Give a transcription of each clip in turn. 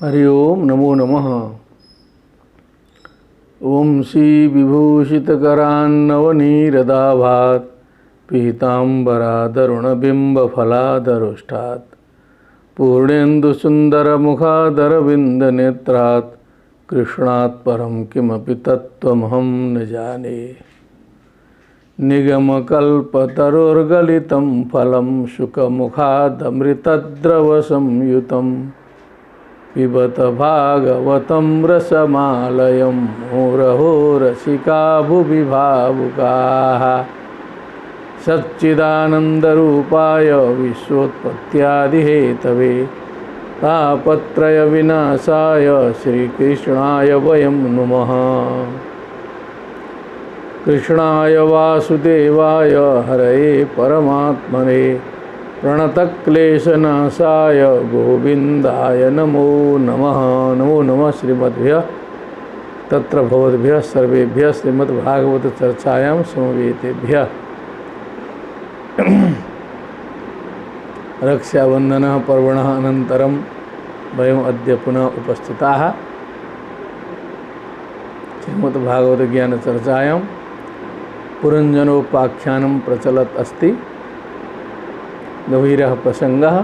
हरि ओम नमो नमः। ओम श्री विभूषितकरान्नवनीरदाभात् पीताम्बरादरुणबिम्बफलादरुष्टात् पूर्णेन्दुसुन्दरमुखादरविन्दनेत्रात् कृष्णात् परं किमपि तत्त्वमहं न जाने। निगमकल्पतरोर्गलितं फलं शुकमुखादमृतद्रवसंयुतं पिबत भागवतं रसमालयं मुहुरहो रसिका भुवि भावुकाः। सच्चिदानन्दरूपाय विश्वोत्पत्त्यादिहेतवे तापत्रयविनाशाय श्रीकृष्णाय वयं नुमः। कृष्णाय वासुदेवाय हरये परमात्मने प्रणतक्लेशनाशाय गोविन्दाय नमो नमः। नमो नमः श्रीमद्भ्यः तत्र भवद्भ्यः सर्वेभ्यः श्रीमद्भागवत चर्चायां समवेतेभ्यः। रक्षाबन्धनः पर्वणः अनन्तरं वयम् अद्य पुनः उपस्थिताः श्रीमद्भागवत ज्ञान चर्चायां। पुरञ्जनोपाख्यानं प्रचलत् अस्ति। गभीरः प्रसंगः,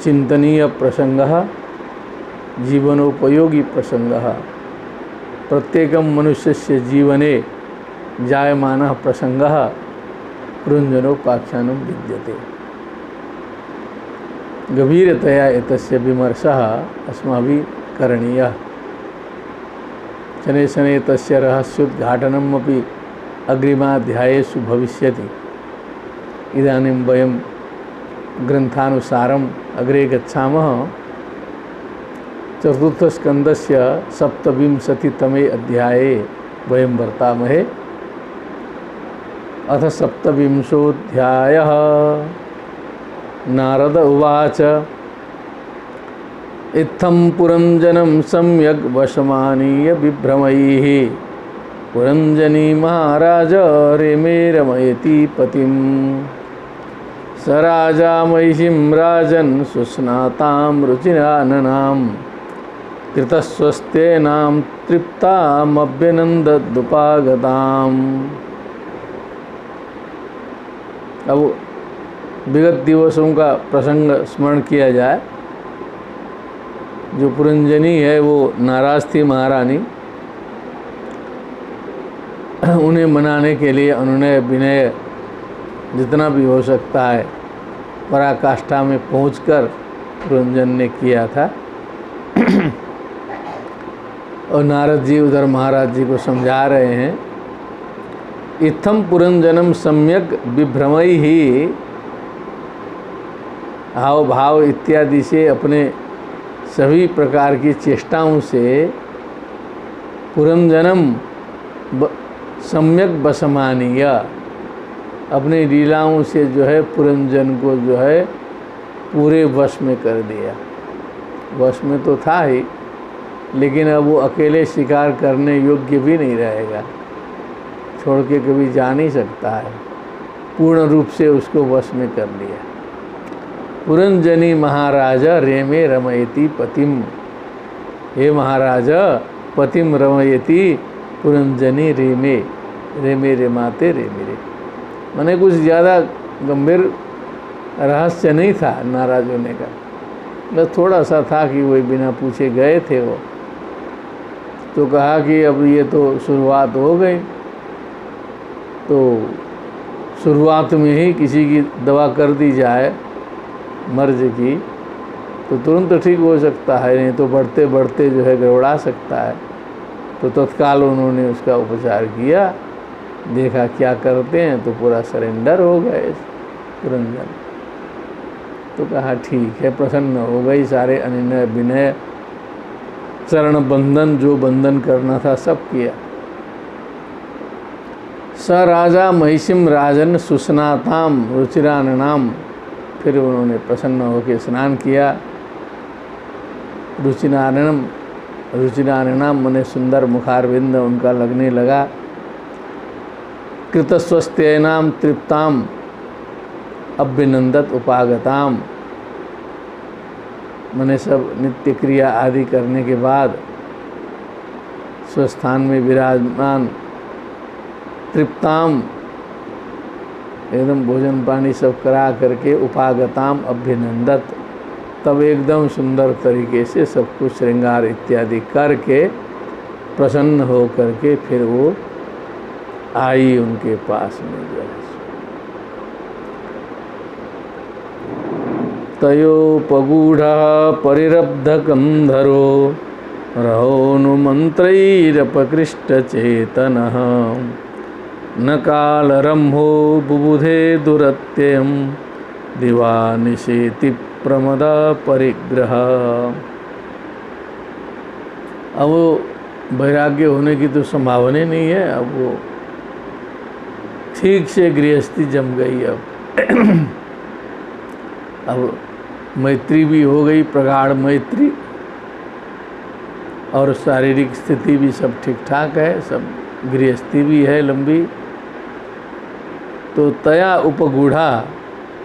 चिन्तनीय प्रसंगः, जीवनोपयोगी प्रसंगः। प्रत्येकं मनुष्यस्य जीवने जायमानः प्रसंगः पुरञ्जनोपाख्यानं विद्यते। गभीरतया एतस्य विमर्शः अस्माभिः करणीयः। शनैः शनैः तस्य रहस्योद्घाटनमपि अग्रिमाध्यायेषु भविष्यति। इदानीं वयं ग्रन्थानुसारम् अग्रे गच्छामः। चतुर्थस्कन्धस्य 27तमे अध्याये वयं वर्तामहे। अथ 27ओऽध्यायः। नारद उवाच इत्थं पुरञ्जनं सम्यग् वशमानीय बिभ्रमैः पुरञ्जनी महाराज रेमे रमयति पतिं। स राजा महिषीं राजन् सुस्नातां रुचिराननां कृतस्वस्त्येनां तृप्तामभ्यनन्ददुपागताम्। अब विगत दिवसों का प्रसंग स्मरण किया जाए। जो पुरंजनी है वो नाराज थी महारानी। उन्हें मनाने के लिए अनुनय विनय जितना भी हो सकता है पराकाष्ठा में पहुंचकर पुरंजन ने किया था। और नारद जी उधर महाराज जी को समझा रहे हैं। इत्थम पुरंजनम सम्यक विभ्रमई ही हाव भाव इत्यादि से अपने सभी प्रकार की चेष्टाओं से पुरंजनम सम्यक बसमानीय अपनी लीलाओं से जो है पुरंजन को जो है पूरे वश में कर दिया। वश में तो था ही, लेकिन अब वो अकेले शिकार करने योग्य भी नहीं रहेगा। छोड़ के कभी जा नहीं सकता है। पूर्ण रूप से उसको वश में कर लिया। पुरंजनी महाराजा रेमे रमयति पतिम। हे महाराजा पतिम रमयति पुरंजनी रेमे। रेमे रेमाते रेमे रे। मैंने कुछ ज़्यादा गंभीर रहस्य नहीं था नाराज होने का। बस थोड़ा सा था कि वो बिना पूछे गए थे वो। तो कहा कि अब ये तो शुरुआत हो गई, तो शुरुआत में ही किसी की दवा कर दी जाए मर्ज की तो तुरंत ठीक हो सकता है, नहीं तो बढ़ते बढ़ते जो है गड़बड़ा सकता है। तो तत्काल उन्होंने उसका उपचार किया, देखा क्या करते हैं, तो पूरा सरेंडर हो गए पुरंजन। तो कहा ठीक है, प्रसन्न हो गई। सारे अनुनय विनय चरण बंधन जो बंधन करना था सब किया। स राजा महिषीं राजन सुस्नाताम रुचिराननाम। फिर उन्होंने प्रसन्न होकर स्नान किया। रुचिराननम, रुचिराननाम मने सुंदर मुखारविंद उनका लगने लगा। कृतस्वस्त्यनाम तृप्ताम, अभ्यनंदत उपागताम, मैंने सब नित्य क्रिया आदि करने के बाद स्वस्थान में विराजमान तृप्ताम, एकदम भोजन पानी सब करा करके उपागताम अभ्यनंदत, तब एकदम सुंदर तरीके से सब कुछ श्रृंगार इत्यादि करके प्रसन्न हो करके फिर वो आई उनके पास में जो है। तयोपगूढ़ परिरब्ध कंधरो रहोनुमंत्रैरपकृष्टचेतनः न कालरम्भो बुबुधे दुरत्ययं दिवा निशेति प्रमद परिग्रह। अब वो वैराग्य होने की तो संभावना नहीं है, अब वो ठीक से गृहस्थी जम गई। अब मैत्री भी हो गई, प्रगाढ़ मैत्री, और शारीरिक स्थिति भी सब ठीक ठाक है, सब गृहस्थी भी है लंबी। तो तया उपगूढ़ा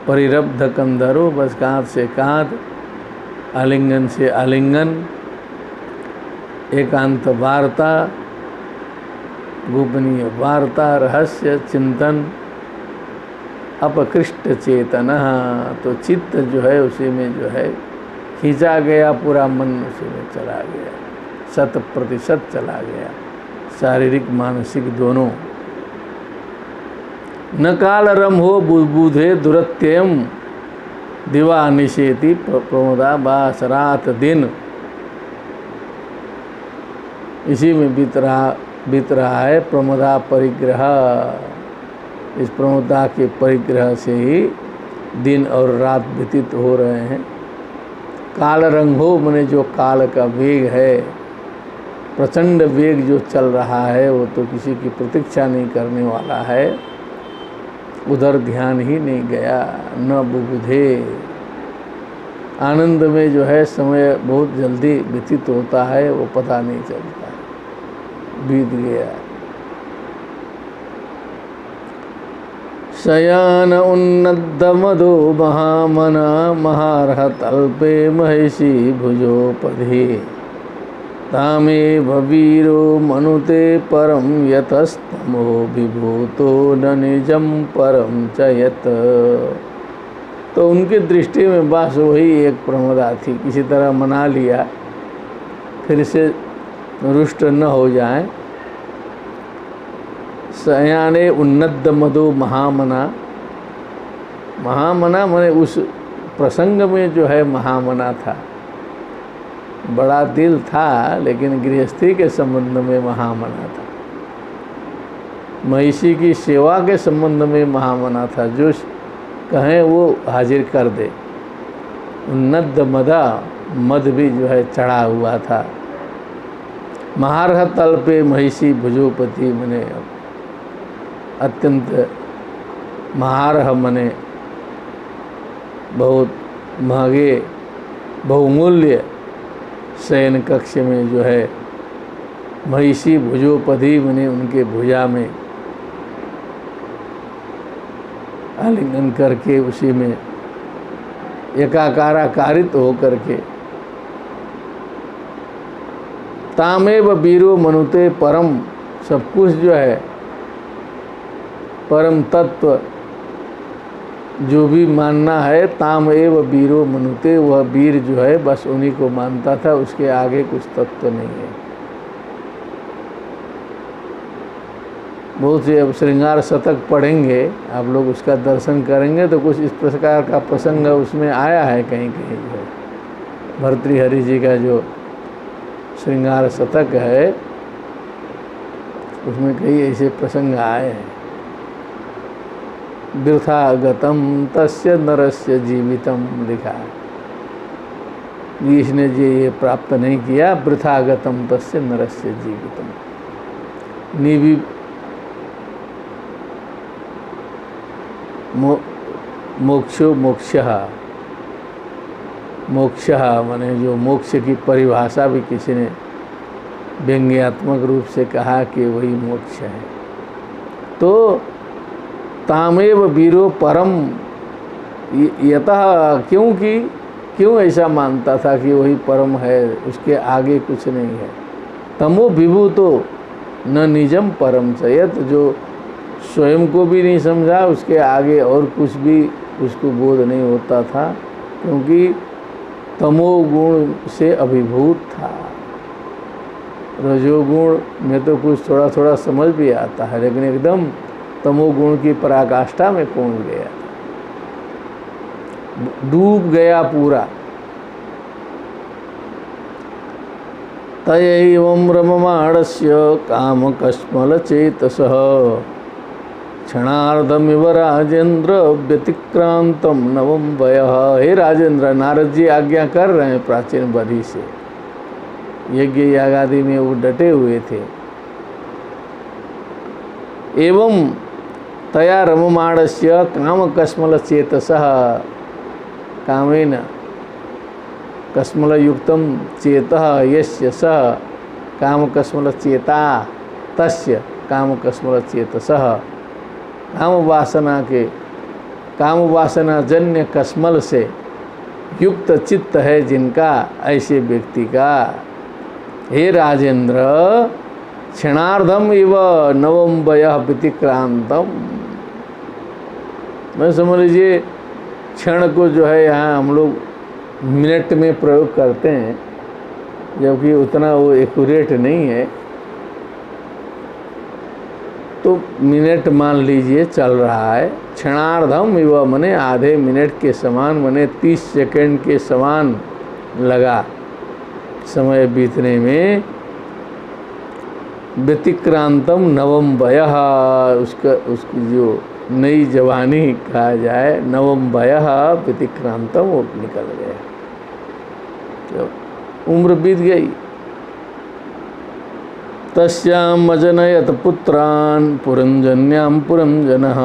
परिरब्ध कंधरो, बस कांध से कांध, आलिंगन से आलिंगन, एकांत वार्ता, गोपनीय वार्ता, रहस्य चिंतन, अपकृष्ट चेतन, तो चित्त जो है उसी में जो है खींचा गया, पूरा मन उसी में चला गया, 100% चला गया, शारीरिक मानसिक दोनों। न कालरम हो बुधे दुरत्ययम दिवा निशेति प्रमोदा, बास रात दिन इसी में बीत रहा है प्रमोदा परिग्रह। इस प्रमोदा के परिग्रह से ही दिन और रात व्यतीत हो रहे हैं। काल रंग हो माने जो काल का वेग है, प्रचंड वेग जो चल रहा है, वो तो किसी की प्रतीक्षा नहीं करने वाला है, उधर ध्यान ही नहीं गया। न बुबुधे, आनंद में जो है समय बहुत जल्दी व्यतीत होता है, वो पता नहीं चलता, बीत गया। शयान उन्नद्द मदो महामना महारहत अल्पे महिषी भुजोपधि तामेव वीरो मनुते परम यतस्तमो विभूतो न निजम परम च यत। तो उनकी दृष्टि में बस वही एक प्रमोदा थी, किसी तरह मना लिया, फिर से रुष्ट न हो जाए। सयाने उन्नद्द मधु महामना, महामना माने उस प्रसंग में जो है महामना था, बड़ा दिल था, लेकिन गृहस्थी के संबंध में महामना था, महिषी की सेवा के संबंध में महामना था, जो कहें वो हाजिर कर दे। उन्नद्द मदा, मद भी जो है चढ़ा हुआ था। महारह तल पे महिषी भुजोपति मने अत्यंत महारह मने बहुत महंगे बहुमूल्य शयन कक्ष में जो है महिषी भुजोपधि मने उनके भुजा में आलिंगन करके उसी में एकाकाराकारित हो करके तामेव वीरो मनुते परम, सब कुछ जो है परम तत्व जो भी मानना है, ताम एव वीरो मनुते, वह वीर जो है बस उन्हीं को मानता था, उसके आगे कुछ तत्व नहीं है। बहुत से अब श्रृंगार शतक पढ़ेंगे आप लोग, उसका दर्शन करेंगे तो कुछ इस प्रकार का प्रसंग उसमें आया है कहीं कहीं। जो भर्तृहरि जी का जो श्रृंगार शतक है उसमें कई ऐसे प्रसंग आए हैं। वृथा गतम तस्य नरस्य जीवितम लिखा है, इसने ये प्राप्त नहीं किया, वृथा गतम तस्य नरस्य जीवितम। निवि मोक्षो मोक्षः, मोक्षः माने जो मोक्ष की परिभाषा भी किसी ने व्यंग्यात्मक रूप से कहा कि वही मोक्ष है। तो तामेव वीरो परम, यतः क्योंकि क्यों ऐसा मानता था कि वही परम है, उसके आगे कुछ नहीं है। तमो विभू तो न निजम परम चयत, जो स्वयं को भी नहीं समझा, उसके आगे और कुछ भी उसको बोध नहीं होता था, क्योंकि तमोगुण से अभिभूत था। रजोगुण में तो कुछ थोड़ा थोड़ा समझ भी आता है, लेकिन एकदम तमोगुण की पराकाष्ठा में पहुंच गया था, डूब गया पूरा। तयैवं रममाणस्य कामकश्मलचेतसः क्षणार्धमिव राजेंद्र व्यतिक्रांतम नवम वयः। हे राजेंद्र, नारद जी आज्ञा कर रहे हैं प्राचीन बधि से, यज्ञ यागादि में वो डटे हुए थे। एवं तया रममाणस्य कामकश्मलचेतसः, कामेन कश्मलयुक्तं चेतः यस्य सः कामकश्मलचेता तस्य कामकश्मलचेतसः। काम वासना जन्य कश्मल से युक्त चित्त है जिनका, ऐसे व्यक्ति का हे राजेंद्र क्षणार्धम इव नवम वयः व्यतिक्रांतम। मैं समझ लीजिए क्षण को जो है यहाँ हम लोग मिनट में प्रयोग करते हैं, जबकि उतना वो एक्यूरेट नहीं है। तो मिनट मान लीजिए चल रहा है, क्षणार्धम इव मने आधे मिनट के समान, मने 30 सेकंड के समान लगा समय बीतने में। व्यतिक्रांतम नवम वयः, उसकी जो नई जवानी कहा जाए, नवम वयः व्यतिक्रांतम, वो निकल गया, तो उम्र बीत गई। तस्याम अजनयत पुत्रान् पुरंजन्याम पुरंजनः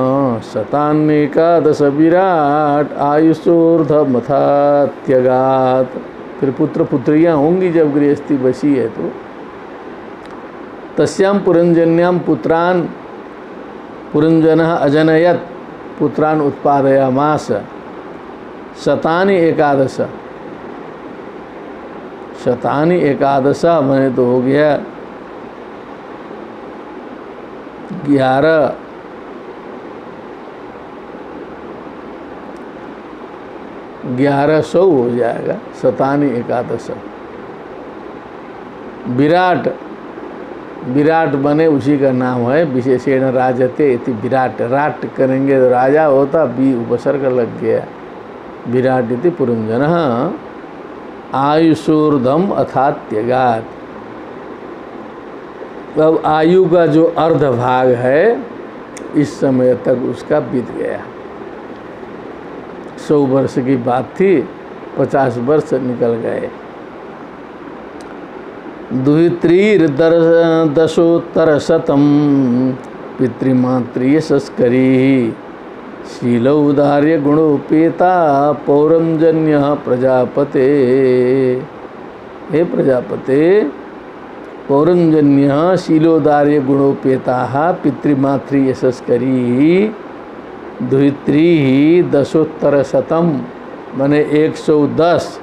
शतान्नेकादश विराट आयुषोर्धमथात्यगात्। फिर पुत्र पुत्रियाँ होंगी जब गृहस्थी बची है तो। तस्याम पुरंजन्याम पुत्रान् पुरंजनः अजनयत पुत्रान् उत्पादयामास शतानि एकादश। शतानि एकादश मैंने तो हो गया 1100 हो जाएगा। शतानि एकादश। विराट, विराट बने उसी का नाम है, विशेषण राजते इति विराट। राट करेंगे तो राजा होता, बी उपसर्ग लग गया, विराट इति पुरंजनः आयुषोर्धम अथात्यगात्। अब आयु का जो अर्ध भाग है इस समय तक उसका बीत गया। 100 वर्ष की बात थी, 50 वर्ष निकल गए। दुहित्रीर्दशोत्तरशतं पितृमातृय संस्करी शीलौदार्य गुणोपेता पौरंजन्य प्रजापते। हे प्रजापते, पौरंजन्य शीलोदार्य गुणोपेता पितृमातृ यशस्करी दुहित्री दशोत्तरशतम माने 110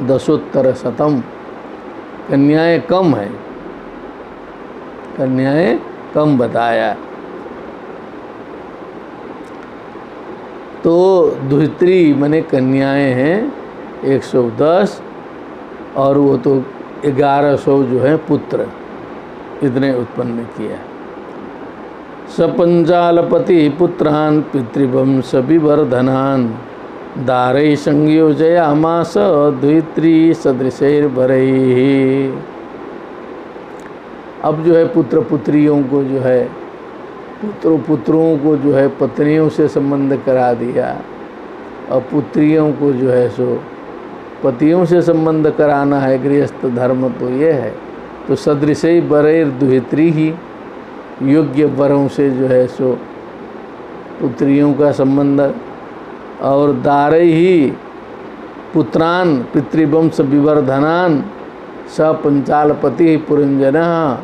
दशोत्तरशतम। कन्याएं कम है, कन्याएं कम बताया। तो दुहित्री माने कन्याएं हैं 110 और वो तो 1100 जो है पुत्र, इतने उत्पन्न किया। सपंचालपति पुत्रान् पितृवंश विवर्धनान् दारै संयोजयामास द्वित्री सदृशैर्वरैः। अब जो है पुत्र पुत्रियों को जो है, पुत्रों को जो है पत्नियों से संबंध करा दिया, और पुत्रियों को जो है सो पतियों से संबंध कराना है। गृहस्थ धर्म तो ये है। तो सदृशै वरैर दुहित्री ही, योग्य वरों से जो है सो पुत्रियों का संबंध। और दारै ही पुत्रान पितृवंश विवर्धनान सपंचालपति पुरंजनः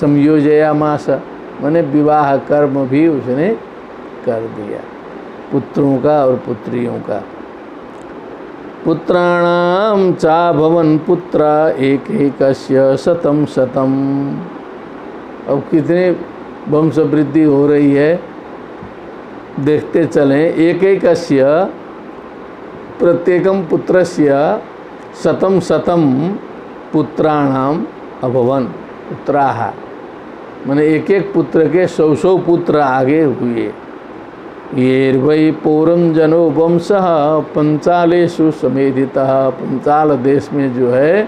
संयोजयामास, माने विवाह कर्म भी उसने कर दिया। पुत्रों का और पुत्रियों का। पुत्राणाम चा भवन पुत्रा एक एकस्य शतम शतम। अब कितने वंश वृद्धि हो रही है देखते चलें। एक एकस्य प्रत्येकम पुत्रस्य शतम शतम पुत्राणाम अभवन। पुत्राः माने एक एक पुत्र के 100 पुत्र आगे हुए। ये वै पौरंजनो वंशः पंचालेषु समेधितः। पंचाल देश में जो है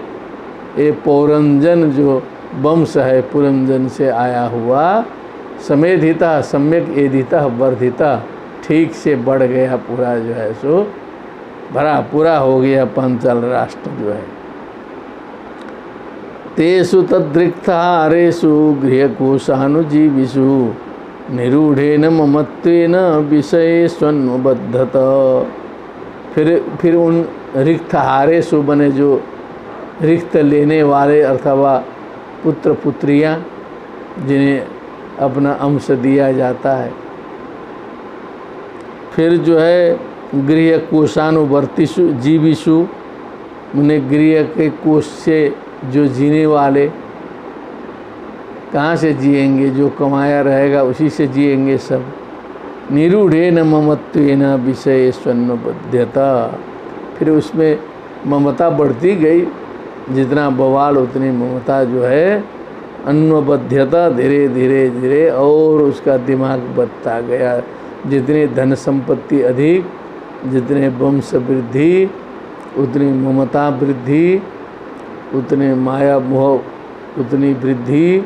ये पौरंजन जो वंश है पुरंजन से आया हुआ, समेधितः सम्यक एधितः वर्धितः, ठीक से बढ़ गया पूरा जो है सो भरा पूरा हो गया पांचाल राष्ट्र जो है। तेषु तद्रिक्तारेषु गृहकोशानुजीविषु निरूढ़ेन ममत्वेन विषयेष्वन्वबद्धत। फिर उन रिक्त हारेषु बने जो रिक्त लेने वाले अथवा पुत्र पुत्रियां जिन्हें अपना अंश दिया जाता है, फिर जो है गृह कोशानुवर्तिषु जीविषु उन्हें गृह के कोश से जो जीने वाले, कहाँ से जिएंगे, जो कमाया रहेगा उसी से जिएंगे सब। निरूढ़ेन ममत्वेन विषयेष्वन्वबध्यता। फिर उसमें ममता बढ़ती गई, जितना बवाल उतनी ममता जो है अन्वबध्यता धीरे धीरे धीरे और उसका दिमाग बढ़ता गया। जितनी धन संपत्ति अधिक, जितने वंश वृद्धि उतनी ममता वृद्धि, उतने माया मोह उतनी वृद्धि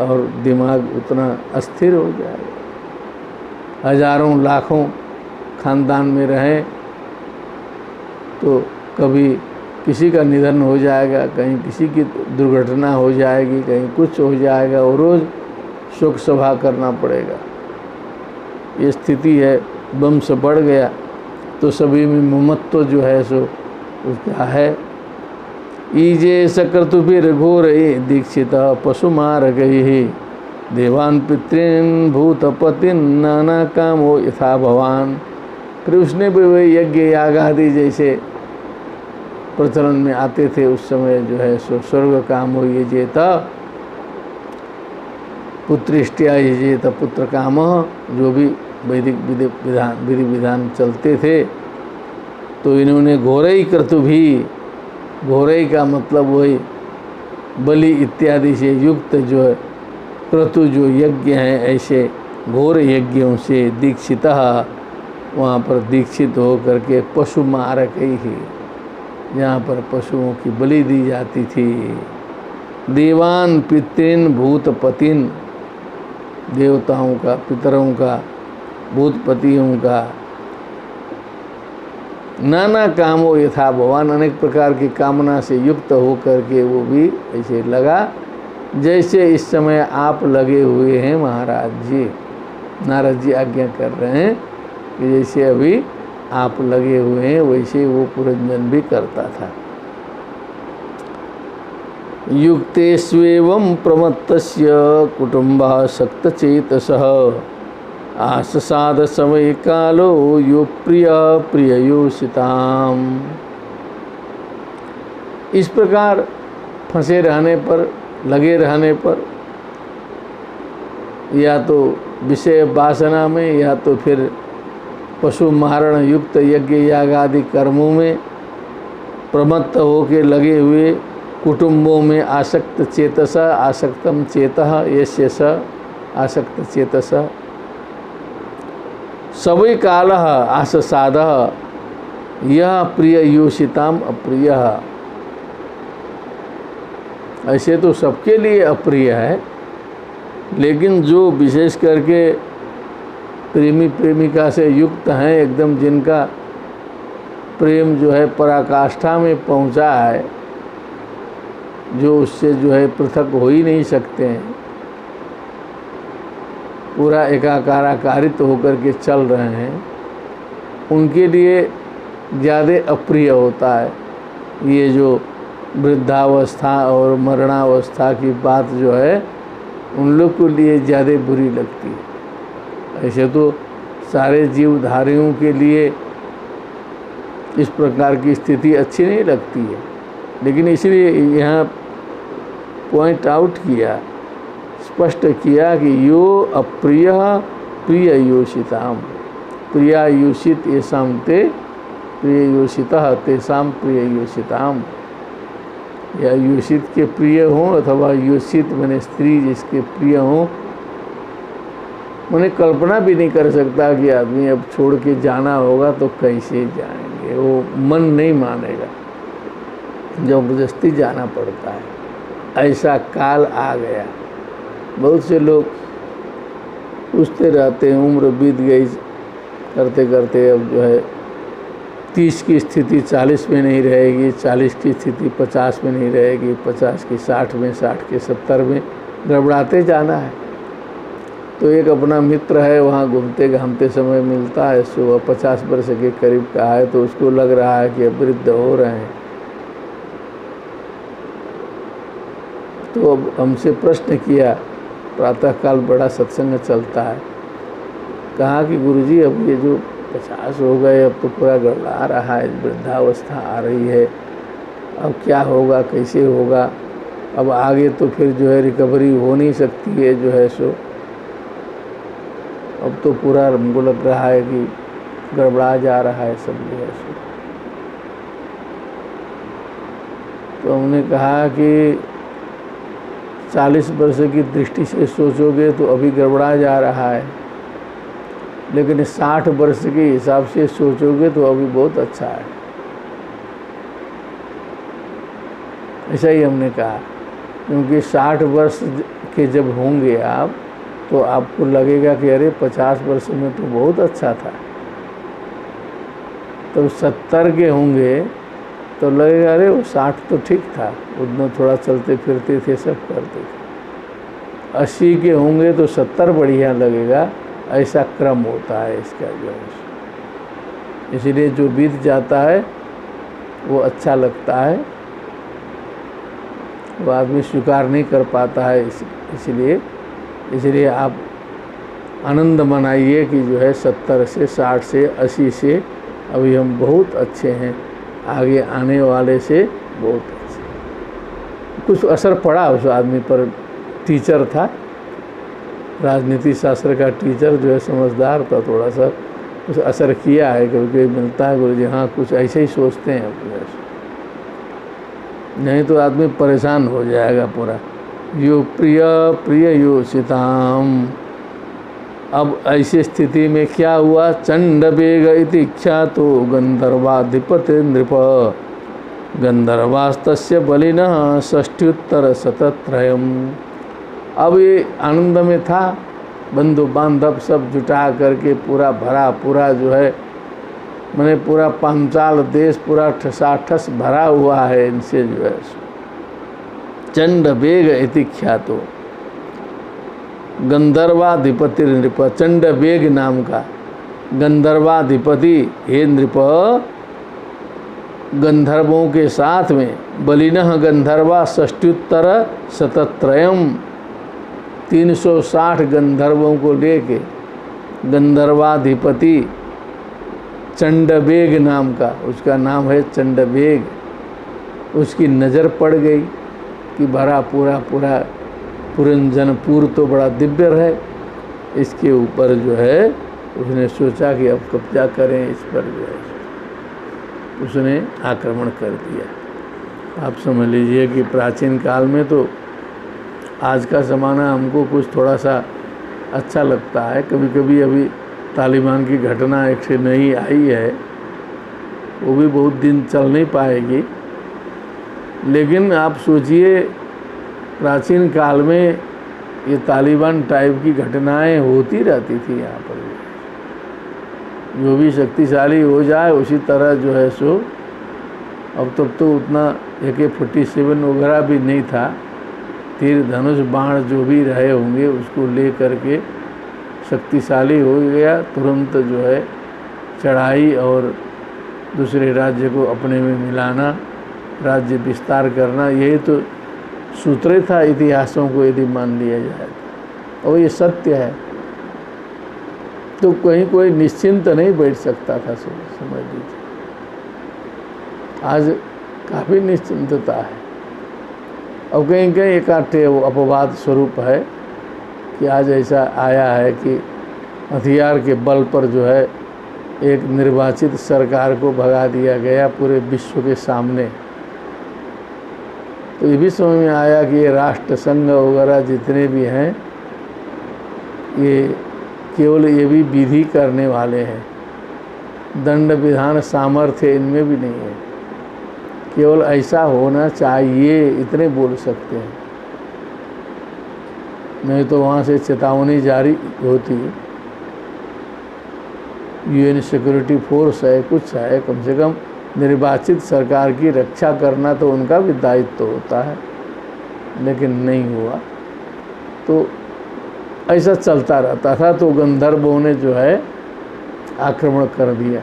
और दिमाग उतना अस्थिर हो जाएगा। हजारों लाखों खानदान में रहें तो कभी किसी का निधन हो जाएगा, कहीं किसी की दुर्घटना हो जाएगी, कहीं कुछ हो जाएगा और रोज़ शोक सभा करना पड़ेगा। ये स्थिति है। वंश बढ़ गया तो सभी में ममत्व जो है सो उसका है। ईजे सक्रतुभिर घोर दीक्षित पशुमार गई देवान पितृन भूतपतिन नाना कामो यथा भवान। फिर उसने भी वही यज्ञ याग आदि जैसे प्रचलन में आते थे उस समय जो है सो स्वर्ग काम हो ये जेता पुत्रिष्टिया ये जेता पुत्र काम, जो भी वैदिक विधि विधान चलते थे। तो इन्होंने घोरई क्रतु भी, घोरई का मतलब वही बलि इत्यादि से युक्त जो है क्रतु जो यज्ञ हैं, ऐसे घोर यज्ञों से दीक्षित वहाँ पर दीक्षित हो करके पशु मारक ही, जहाँ पर पशुओं की बलि दी जाती थी। देवान पितृन भूतपतिन, देवताओं का, पितरों का, भूतपतियों का, नाना कामों यथा भवान, अनेक प्रकार की कामना से युक्त हो करके वो भी ऐसे लगा जैसे इस समय आप लगे हुए हैं महाराज जी। नारद जी आज्ञा कर रहे हैं कि जैसे अभी आप लगे हुए हैं वैसे वो पुरंजन भी करता था। युक्तेष्वेवं प्रमत्तस्य कुटुम्बः सक्तचेतसः आससाद समय कालो यो प्रिय प्रिययोषिताम। इस प्रकार फंसे रहने पर, लगे रहने पर, या तो विषय वासना में या तो फिर पशु मारण युक्त यज्ञ याग आदि कर्मों में प्रमत्त होकर लगे हुए, कुटुंबों में आसक्त चेतसा, आसक्तम चेतः यस्य स आसक्त चेतसा, सवै कालः आससादः यह प्रिय योषिताम अप्रिय। ऐसे तो सबके लिए अप्रिय है, लेकिन जो विशेष करके प्रेमी प्रेमिका से युक्त हैं, एकदम जिनका प्रेम जो है पराकाष्ठा में पहुंचा है, जो उससे जो है पृथक हो ही नहीं सकते हैं, पूरा एकाकाराकारित होकर के चल रहे हैं, उनके लिए ज़्यादा अप्रिय होता है ये जो वृद्धावस्था और मरणावस्था की बात जो है उन लोग के लिए ज़्यादा बुरी लगती है। ऐसे तो सारे जीवधारियों के लिए इस प्रकार की स्थिति अच्छी नहीं लगती है, लेकिन इसलिए यहाँ पॉइंट आउट किया, स्पष्ट किया कि यो अप्रिय प्रिय योषिताम, प्रिया योषित येषाम ते प्रिय योषितः तेषाम प्रिय योषिताम। या योषित के प्रिय हों अथवा योषित मैंने स्त्री जिसके प्रिय हों, मैंने कल्पना भी नहीं कर सकता कि आदमी अब छोड़ के जाना होगा तो कैसे जाएंगे, वो मन नहीं मानेगा, जबरदस्ती जाना पड़ता है। ऐसा काल आ गया। बहुत से लोग पूछते रहते हैं, उम्र बीत गई करते करते, अब जो है 30 की स्थिति 40 में नहीं रहेगी, 40 की स्थिति 50 में नहीं रहेगी, 50 की 60 में, 60 के 70 में गड़बड़ाते जाना है। तो एक अपना मित्र है, वहाँ घूमते घामते समय मिलता है, सुबह 50 वर्ष के करीब का है, तो उसको लग रहा है कि अब वृद्ध हो रहे हैं। तो अब हमसे प्रश्न किया, प्रातःकाल बड़ा सत्संग चलता है, कहा कि गुरुजी अब ये जो 50 हो गए, अब तो पूरा गड़बड़ा रहा है, वृद्धावस्था आ रही है, अब क्या होगा, कैसे होगा, अब आगे तो फिर जो है रिकवरी हो नहीं सकती है जो है सो, अब तो पूरा हमको लग रहा है कि गड़बड़ा जा रहा है सब जो है सो। तो हमने कहा कि 40 वर्ष की दृष्टि से सोचोगे तो अभी गड़बड़ा जा रहा है, लेकिन 60 वर्ष के हिसाब से सोचोगे तो अभी बहुत अच्छा है। ऐसा ही हमने कहा, क्योंकि 60 वर्ष के जब होंगे आप, तो आपको लगेगा कि अरे 50 वर्ष में तो बहुत अच्छा था। तो 70 के होंगे तो लगेगा अरे वो 60 तो ठीक था, उतना थोड़ा चलते फिरते थे, सब करते थे। 80 के होंगे तो 70 बढ़िया लगेगा, ऐसा क्रम होता है इसका जो है। इसलिए जो बीत जाता है वो अच्छा लगता है, वो आदमी स्वीकार नहीं कर पाता है। इसलिए आप आनंद मनाइए कि जो है 70 से 60 से 80 से अभी हम बहुत अच्छे हैं, आगे आने वाले से बहुत अच्छे। कुछ असर पड़ा उस आदमी पर, टीचर था, राजनीति शास्त्र का टीचर जो है, समझदार था, थोड़ा सा कुछ असर किया है। कभी मिलता है गुरुजी, हाँ कुछ ऐसे ही सोचते हैं अपने, नहीं तो आदमी परेशान हो जाएगा पूरा। यो प्रिय प्रिय योषिताम। अब ऐसी स्थिति में क्या हुआ, चंडवेग इति ख्यातो गंधर्वाधिपति नृप, गंधर्वास्तस्य बलिनः षष्ठ्युत्तर शतत्रयम्। अब ये आनंद में था, बंधु बांधव सब जुटा करके पूरा भरा पूरा जो है, मैंने पूरा पांचाल देश पूरा ठसाठस भरा हुआ है इनसे जो है। चंड वेग इति ख्यातो गंधर्वाधिपति नृप, चंड वेग नाम का गंधर्वाधिपति हे नृप, गंधर्वों के साथ में, बलिनः गंधर्वा षष्ठ्युत्तर शतत्रयम्, 360 गंधर्वों को लेके गंधर्वाधिपति चंडवेग नाम का, उसका नाम है चंडवेग, उसकी नज़र पड़ गई कि भरा पूरा पुरंजनपुर तो बड़ा दिव्य है, इसके ऊपर जो है उसने सोचा कि अब कब्जा करें इस पर, जो है उसने आक्रमण कर दिया। आप समझ लीजिए कि प्राचीन काल में तो आज का ज़माना हमको कुछ थोड़ा सा अच्छा लगता है, कभी कभी अभी तालिबान की घटना एक से नई आई है, वो भी बहुत दिन चल नहीं पाएगी, लेकिन आप सोचिए प्राचीन काल में ये तालिबान टाइप की घटनाएं होती रहती थी यहाँ पर। जो भी शक्तिशाली हो जाए उसी तरह जो है सो, अब तब तो उतना AK-47 वगैरह भी नहीं था, तीर धनुष बाण जो भी रहे होंगे उसको ले करके शक्तिशाली हो गया, तुरंत जो है चढ़ाई और दूसरे राज्य को अपने में मिलाना, राज्य विस्तार करना, यही तो सूत्र था इतिहासों को यदि मान लिया जाए, और ये सत्य है। तो कहीं कोई निश्चिंत नहीं बैठ सकता था, समझ लीजिए। आज काफ़ी निश्चिंतता है। अब कहीं कहीं एक आधे वो अपवाद स्वरूप है कि आज ऐसा आया है कि हथियार के बल पर जो है एक निर्वाचित सरकार को भगा दिया गया पूरे विश्व के सामने। तो ये भी समझ में आया कि ये राष्ट्र संघ वगैरह जितने भी हैं ये केवल ये भी विधि करने वाले हैं, दंड विधान सामर्थ्य इनमें भी नहीं है। केवल ऐसा होना चाहिए इतने बोल सकते हैं, नहीं तो वहाँ से चेतावनी जारी होती। यूएन सिक्योरिटी फोर्स है, कुछ है, कम से कम निर्वाचित सरकार की रक्षा करना तो उनका भी दायित्व होता है, लेकिन नहीं हुआ। तो ऐसा चलता रहता था। तो गंधर्वों ने जो है आक्रमण कर दिया।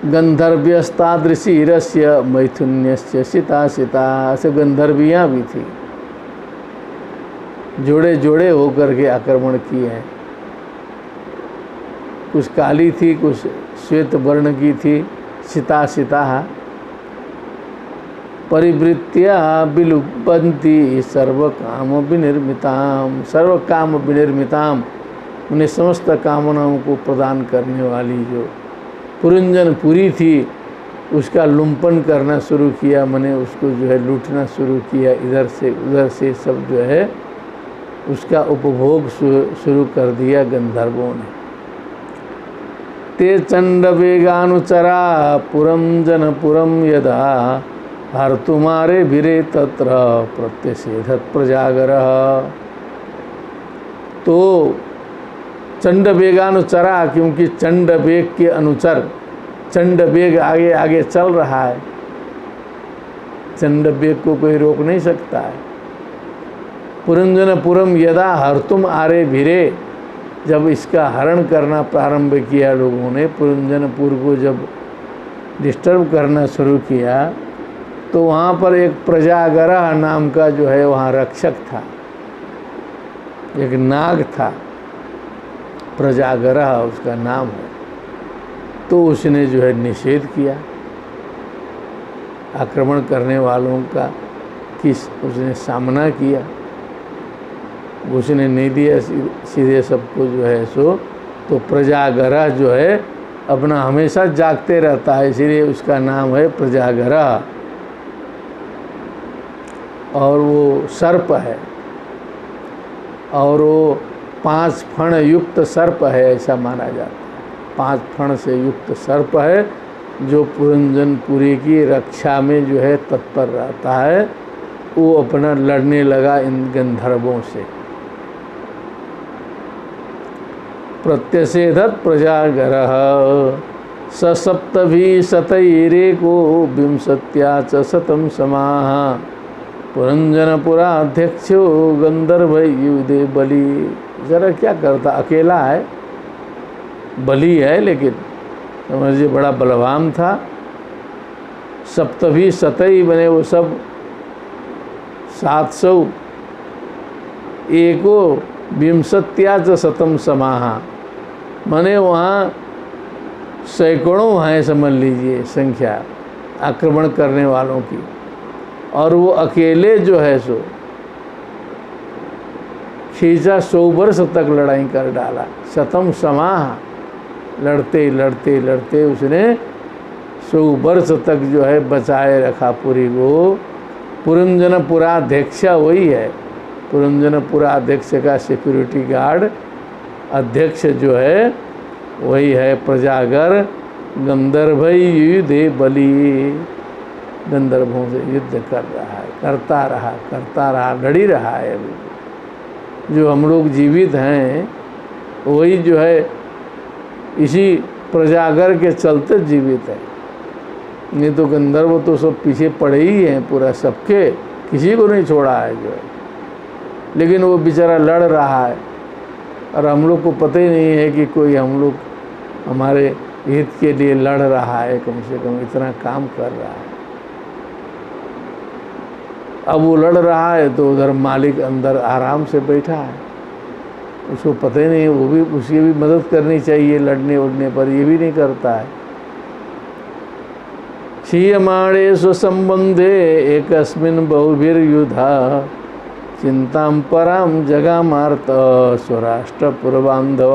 गंधर्व्यस्तादृशीरस्य मैथुन्यस्य सीता सीता, ऐसे गंधर्वियाँ भी थी, जोड़े जोड़े होकर के आक्रमण किए हैं। कुछ काली थी, कुछ श्वेत वर्ण की थी, सीता सीता। परिवृत्या विलुप्यन्ति सर्वकाम विनिर्मिताम, सर्वकाम विनिर्मिताम, उन्हें समस्त कामनाओं को प्रदान करने वाली जो पुरंजनपुरी थी उसका लुम्पन करना शुरू किया। मैंने उसको जो है लूटना शुरू किया, इधर से उधर से सब जो है उसका उपभोग शुरू कर दिया गंधर्वों ने। ते चंड वेगानुचरा पुरम जनपुरम यदा हर तुम्हारे भिरे तत्र प्रत्यसेधत प्रजागर। तो चंड वेगानुचरा, क्योंकि चंड वेग के अनुचर, चंड वेग आगे आगे चल रहा है, चंड वेग को कोई रोक नहीं सकता है। पुरंजनपुरम यदा हरतुम आरे भिरे, जब इसका हरण करना प्रारंभ किया लोगों ने, पुरंजनपुर को जब डिस्टर्ब करना शुरू किया, तो वहाँ पर एक प्रजागरह नाम का जो है वहाँ रक्षक था, एक नाग था, प्रजागरह उसका नाम है। तो उसने जो है निषेध किया आक्रमण करने वालों का, किस उसने सामना किया, उसने नहीं दिया सीधे सबको जो है सो। तो प्रजागरह जो है अपना हमेशा जागते रहता है, इसीलिए उसका नाम है प्रजागरह। और वो सर्प है, और वो 5 फण युक्त सर्प है, ऐसा माना जाता है। 5 फण से युक्त सर्प है जो पुरंजनपुरी की रक्षा में जो है तत्पर रहता है। वो अपना लड़ने लगा इन गंधर्वों से। प्रत्यसेधत प्रजागरः ससप्तभी शतैरेको विंशत्या च शतं समाः पुरंजनपुराध्यक्षो गंधर्वयुधे बलि। जरा क्या करता, अकेला है, बलि है, लेकिन समझिए बड़ा बलवान था। सप्तभी शतई बने वो सब 700, एको विंशत्या च शतम समाहा, माने वहाँ सैकड़ों हैं, समझ लीजिए संख्या आक्रमण करने वालों की। और वो अकेले जो है सो खींचा 100 वर्ष तक लड़ाई कर डाला। शतम समाह, लड़ते लड़ते लड़ते उसने 100 वर्ष तक जो है बचाए रखा पुरी को। पुरंजनपुराध्यक्ष वही है, पुरंजनपुराध्यक्ष का सिक्योरिटी गार्ड अध्यक्ष जो है वही है प्रजागर गंधर्वयुधे बलि। गंधर्वों से युद्ध कर रहा है, करता रहा, लड़ी रहा है। अभी जो हम लोग जीवित हैं वही जो है इसी प्रजागर के चलते जीवित है। नहीं तो गंधर्व तो सब पीछे पड़े ही हैं, पूरा सबके, किसी को नहीं छोड़ा है जो है। लेकिन वो बेचारा लड़ रहा है और हम लोग को पता ही नहीं है कि कोई हम लोग हमारे हित के लिए लड़ रहा है, कम से कम इतना काम कर रहा है। अब वो लड़ रहा है तो उधर मालिक अंदर आराम से बैठा है, उसको पता ही नहीं, वो भी उसकी भी मदद करनी चाहिए लड़ने उड़ने पर, ये भी नहीं करता है। क्षीयमाणे स्वसंबंधे एकस्मिन् बहुभिर्युधा चिंतां परां जगामार्त स्वराष्ट्रपुरबान्धव।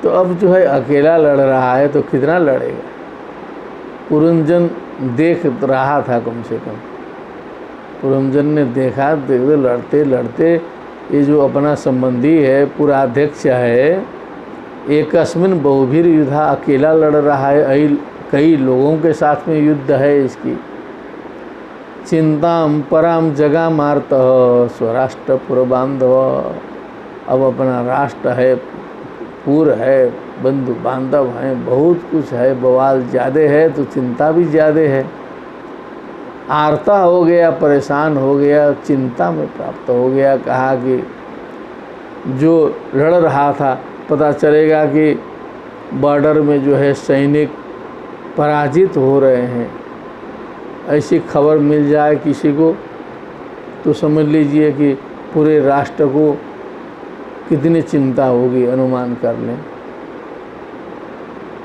तो अब जो है अकेला लड़ रहा है तो कितना लड़ेगा। पुरंजन देख रहा था, कम से कम पुरंजन ने देखा, देखो लड़ते लड़ते ये जो अपना संबंधी है, पुराध्यक्ष है, एकस्मिन् बहुभिर युधा, अकेला लड़ रहा है, कई लोगों के साथ में युद्ध है इसकी। चिंताम पराम जगामार्त स्वराष्ट्र पुरबांधव, अब अपना राष्ट्र है, पुर है, बंधु बांधव हैं, बहुत कुछ है, बवाल ज़्यादा है तो चिंता भी ज़्यादा है। आर्ता हो गया, परेशान हो गया, चिंता में प्राप्त हो गया। कहा कि जो लड़ रहा था, पता चलेगा कि बॉर्डर में जो है सैनिक पराजित हो रहे हैं, ऐसी खबर मिल जाए किसी को तो समझ लीजिए कि पूरे राष्ट्र को कितनी चिंता होगी, अनुमान कर लें।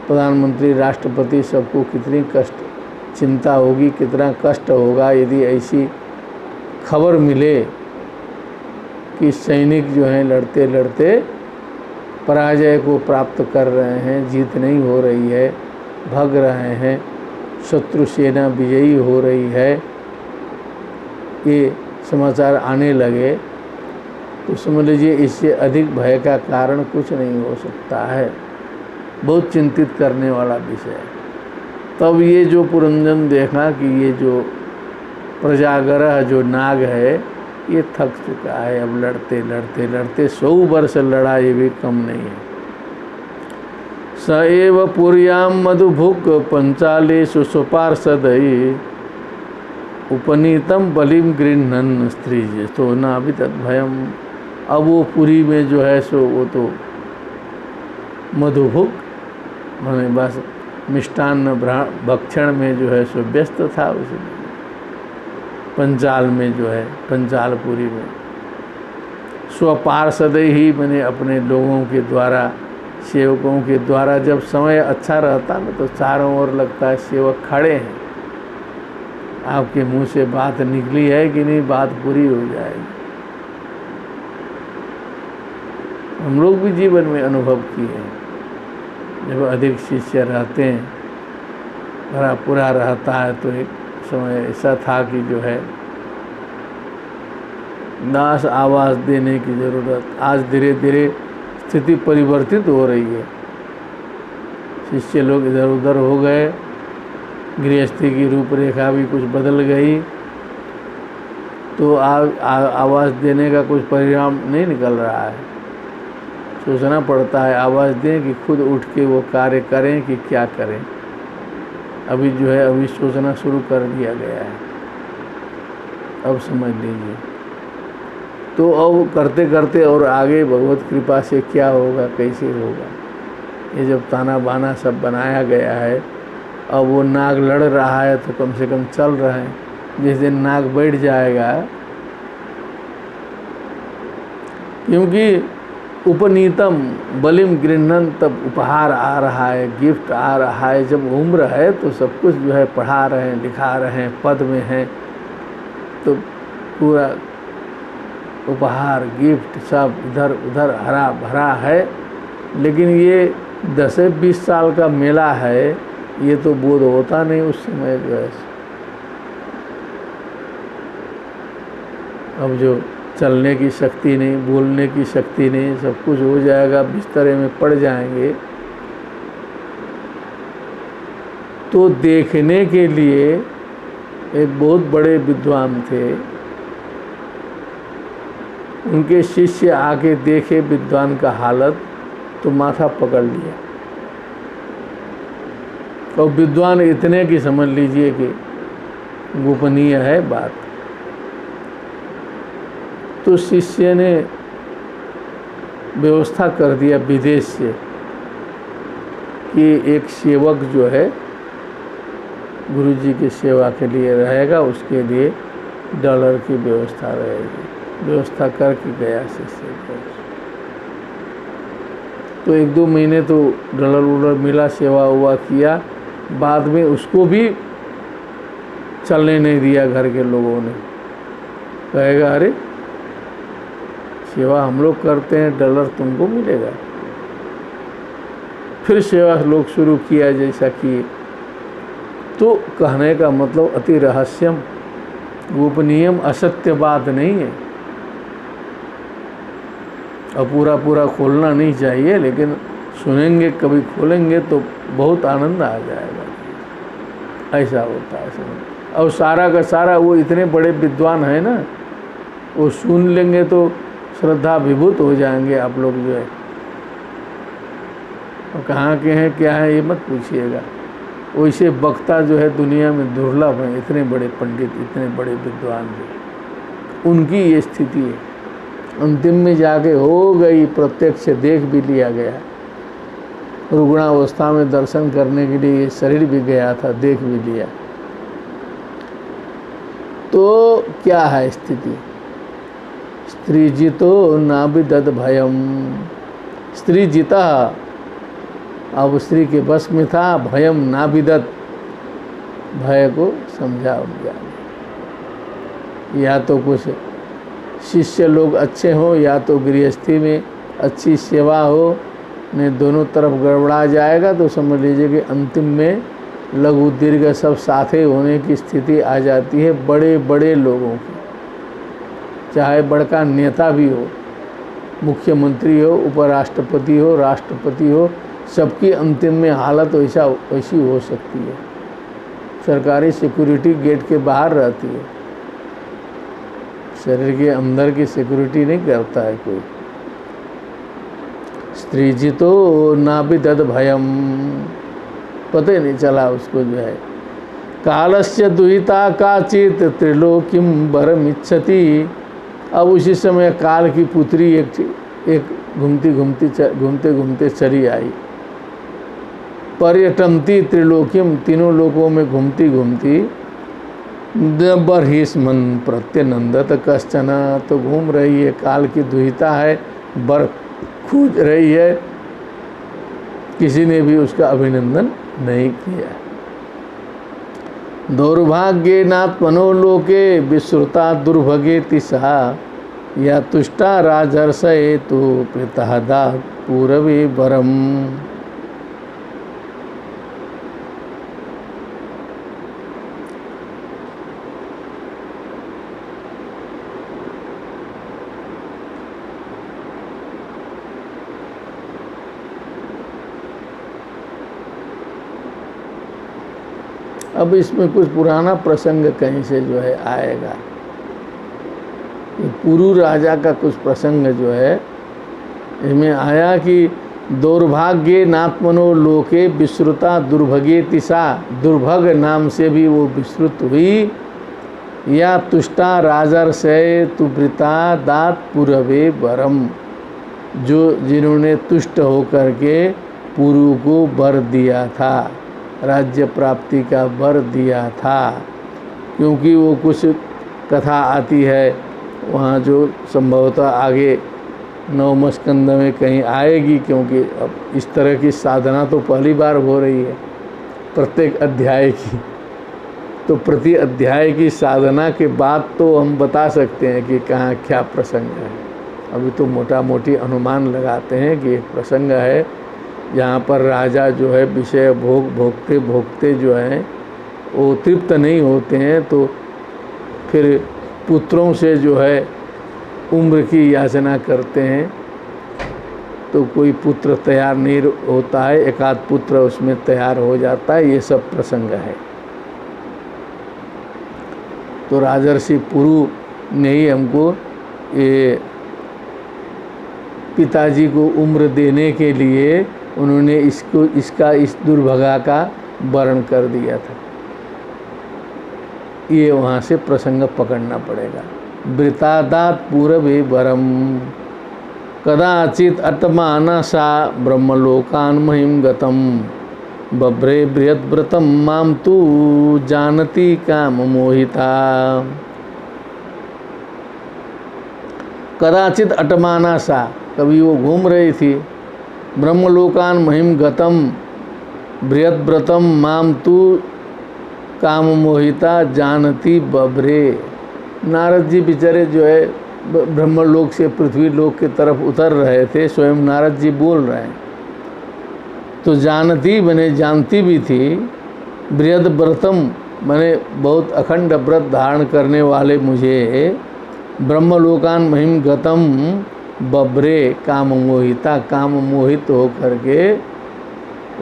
प्रधानमंत्री, राष्ट्रपति, सबको कितनी कष्ट चिंता होगी, कितना कष्ट होगा यदि ऐसी खबर मिले कि सैनिक जो हैं लड़ते लड़ते पराजय को प्राप्त कर रहे हैं, जीत नहीं हो रही है, भग रहे हैं, शत्रु सेना विजयी हो रही है, ये समाचार आने लगे तो समझ लीजिए इससे अधिक भय का कारण कुछ नहीं हो सकता है। बहुत चिंतित करने वाला विषय है। तब ये जो पुरंजन देखा कि ये जो प्रजागरह जो नाग है ये थक चुका है, अब लड़ते लड़ते लड़ते 100 वर्ष लड़ा, ये भी कम नहीं है। स एव पुर्यां मधुभुक् पंचालेषु स्वपार्षदै उपनीतम बलिम गृह्णन् स्त्रीजतो नाभि तद्भयम्। अब वो पुरी में जो है सो वो तो मधुभुक माने बस मिष्टान्न भक्षण में जो है सो व्यस्त था। उसमें पंचाल में जो है, पंचालपुरी में स्वपार्षद ही मैंने अपने लोगों के द्वारा, सेवकों के द्वारा, जब समय अच्छा रहता ना तो चारों ओर लगता है सेवक खड़े हैं, आपके मुंह से बात निकली है कि नहीं, बात पूरी हो जाएगी। हम लोग भी जीवन में अनुभव किए हैं, जब अधिक शिष्य रहते हैं, भरा पूरा रहता है, तो एक समय ऐसा था कि जो है दास आवाज़ देने की ज़रूरत। आज धीरे धीरे स्थिति परिवर्तित हो रही है, शिष्य लोग इधर उधर हो गए, गृहस्थी की रूपरेखा भी कुछ बदल गई, तो आवाज़ देने का कुछ परिणाम नहीं निकल रहा है। सोचना पड़ता है आवाज़ दें कि खुद उठ के वो कार्य करें कि क्या करें। अभी जो है अभी सोचना शुरू कर दिया गया है, अब समझ लीजिए। तो अब करते करते और आगे भगवत कृपा से क्या होगा, कैसे होगा, ये जब ताना बाना सब बनाया गया है, अब वो नाग लड़ रहा है तो कम से कम चल रहे हैं। जिस दिन नाग बैठ जाएगा, क्योंकि उपनीतम बलिम गृह्णन्, तब उपहार आ रहा है, गिफ्ट आ रहा है। जब उम्र है तो सब कुछ जो है पढ़ा रहे हैं, लिखा रहे हैं, पद में हैं, तो पूरा उपहार गिफ्ट सब इधर उधर हरा भरा है। लेकिन ये 10-20 साल का मेला है, ये तो बोध होता नहीं उस समय जो है। अब जो चलने की शक्ति नहीं, बोलने की शक्ति नहीं, सब कुछ हो जाएगा, बिस्तरे में पड़ जाएंगे। तो देखने के लिए एक बहुत बड़े विद्वान थे, उनके शिष्य आके देखे विद्वान का हालत तो माथा पकड़ लिया। और विद्वान इतने की समझ लीजिए कि गोपनीय है बात। तो शिष्य ने व्यवस्था कर दिया विदेश से कि एक सेवक जो है गुरु जी की सेवा के लिए रहेगा, उसके लिए डॉलर की व्यवस्था रहेगी। व्यवस्था करके गया शिष्य को। तो 1-2 महीने तो डॉलर वॉलर मिला, सेवा हुआ किया। बाद में उसको भी चलने नहीं दिया घर के लोगों ने। कहेगा अरे सेवा हम लोग करते हैं, डॉलर तुमको मिलेगा। फिर सेवा लोग शुरू किया जैसा कि। तो कहने का मतलब अति रहस्यम, गोपनीयम, असत्य बात नहीं है। अब पूरा खोलना नहीं चाहिए, लेकिन सुनेंगे, कभी खोलेंगे तो बहुत आनंद आ जाएगा। ऐसा होता है समझ। और सारा का सारा वो इतने बड़े विद्वान है ना, वो सुन लेंगे तो श्रद्धा विभूत हो जाएंगे आप लोग जो है। और कहाँ के हैं क्या है ये मत पूछिएगा। वैसे वक्ता जो है दुनिया में दुर्लभ हैं, इतने बड़े पंडित, इतने बड़े विद्वान जो, उनकी ये स्थिति है। अंतिम में जाके हो गई, प्रत्यक्ष देख भी लिया गया। रुग्णावस्था में दर्शन करने के लिए ये शरीर भी गया था, देख भी लिया। तो क्या है स्थिति? स्त्री जितो नाभिदद भयम। स्त्री जीता, अब स्त्री के बस में था। भयम नाभिदत, भय को समझा उनका। या तो कुछ शिष्य लोग अच्छे हों, या तो गृहस्थी में अच्छी सेवा हो, ने दोनों तरफ गड़बड़ा जाएगा तो समझ लीजिए कि अंतिम में लघु दीर्घ सब साथे होने की स्थिति आ जाती है बड़े बड़े लोगों की। चाहे बड़का नेता भी हो, मुख्यमंत्री हो, उपराष्ट्रपति हो, राष्ट्रपति हो, सबकी अंतिम में हालत वैसी हो सकती है। सरकारी सिक्योरिटी गेट के बाहर रहती है, शरीर के अंदर की सिक्योरिटी नहीं करता है कोई। स्त्री जितो नाभिदद भयम, पता ही नहीं चला उसको जो है। कालस्य दुहिता काचित त्रिलोकिम वरमिच्छति। अब उसी समय काल की पुत्री एक घूमते घूमते चली आई। पर्यटंती त्रिलोकिम, तीनों लोकों में घूमती घूमती। बर्हिष्मन् प्रत्यनंदत कश्चन, तो घूम रही है, काल की दुहिता है, बर खोज रही है, किसी ने भी उसका अभिनंदन नहीं किया। दौर्भाग्येनात्मनो लोके विश्रुता दुर्भगे तिसा, या तुष्टा राजर्षये तु प्रतहदा पूरवे वरम। अब इसमें कुछ पुराना प्रसंग कहीं से जो है आएगा। पुरु राजा का कुछ प्रसंग जो है इसमें आया कि दौर्भाग्य नात्मनो लोके विश्रुता दुर्भगे तिसा, दुर्भग नाम से भी वो विश्रुत हुई। या तुष्टा राजर्षये तुवृता दात पूरवे वरम, जो जिन्होंने तुष्ट होकर के पुरु को वर दिया था, राज्य प्राप्ति का वर दिया था। क्योंकि वो कुछ कथा आती है वहाँ जो संभवतः आगे 9वें स्कंद में कहीं आएगी, क्योंकि अब इस तरह की साधना तो पहली बार हो रही है प्रत्येक अध्याय की। तो प्रति अध्याय की साधना के बाद तो हम बता सकते हैं कि कहाँ क्या प्रसंग है। अभी तो मोटा मोटी अनुमान लगाते हैं कि एक प्रसंग है जहाँ पर राजा जो है विषय भोगते भोगते जो है वो तृप्त नहीं होते हैं, तो फिर पुत्रों से जो है उम्र की याचना करते हैं। तो कोई पुत्र तैयार नहीं होता है, एकाध पुत्र उसमें तैयार हो जाता है। ये सब प्रसंग है। तो राजर्षि पुरु ने ही हमको ये पिताजी को उम्र देने के लिए उन्होंने इस दुर्भगा का वर्ण कर दिया था। ये वहाँ से प्रसंग पकड़ना पड़ेगा। वृतादात पूरवे वरम कदाचित अतमाना सा ब्रह्मलोकान महिम गतम। बभ्रे बृहद्व्रतं मां तु जानती काम मोहिता। कदाचित अटमाना सा, कभी वो घूम रही थी, ब्रह्मलोकान महिम गतम बृहद्व्रतम माम तु काम मोहिता जानती बभ्रे। नारद जी बेचारे जो है ब्रह्मलोक से पृथ्वी लोक की तरफ उतर रहे थे, स्वयं नारद जी बोल रहे हैं। तो जानती बने जानती भी थी, बृहद्व्रतम बने बहुत अखंड व्रत धारण करने वाले मुझे, ब्रह्मलोकान महिम गतम बभ्रे काम मोहिता, काम मोहित होकर के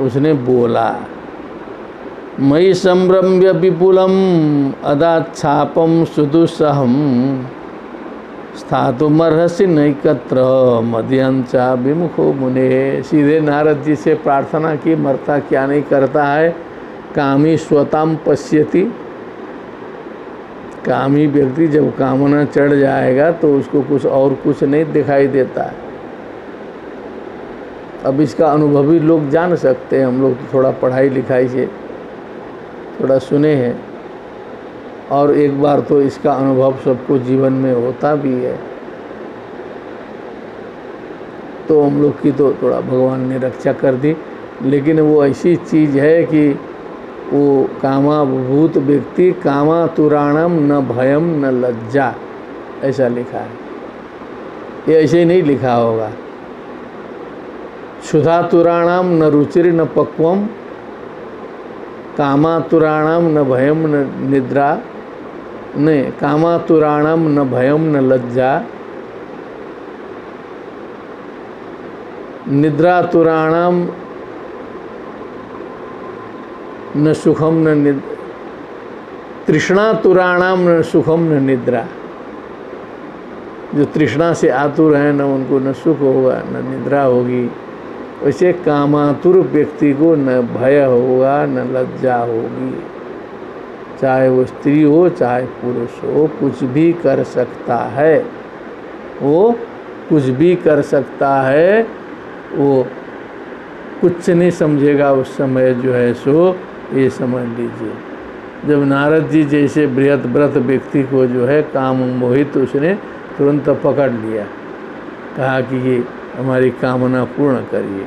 उसने बोला। मयि संभ्रम्य विपुलम अदाच्छापम सुदुस्सहम स्थातुमर्हसि नैकत्र मदयंचा विमुखो मुने। सीधे नारद जी से प्रार्थना की, मरता क्या नहीं करता है, कामी स्वताम पश्यति। कामी व्यक्ति जब कामना चढ़ जाएगा तो उसको कुछ नहीं दिखाई देता है। अब इसका अनुभवी लोग जान सकते हैं, हम लोग तो थोड़ा पढ़ाई लिखाई से थोड़ा सुने हैं, और एक बार तो इसका अनुभव सबको जीवन में होता भी है। तो हम लोग की तो थोड़ा भगवान ने रक्षा कर दी, लेकिन वो ऐसी चीज़ है कि वो कामाभूत व्यक्ति कामातुराणम न भयम न लज्जा, ऐसा लिखा है। ये ऐसे ही नहीं लिखा होगा। क्षुधातुराणाम न रुचिर न पक्वम कामातुराणाम न भयम न निद्रा, नहीं, कामातुराणाम न भयम न लज्जा, निद्रातुराणाम न सुखम न तृष्णातुराणाम न सुखम न निद्रा। जो तृष्णा से आतुर हैं, न उनको न सुख होगा न निद्रा होगी। वैसे कामातुर व्यक्ति को न भय होगा न लज्जा होगी। चाहे वो स्त्री हो चाहे पुरुष हो, कुछ भी कर सकता है, वो कुछ भी कर सकता है, वो कुछ नहीं समझेगा उस समय जो है सो, ये समझ लीजिए। जब नारद जी जैसे बृहद व्रत व्यक्ति को जो है काम मोहित, उसने तुरंत पकड़ लिया, कहा कि ये हमारी कामना पूर्ण करिए।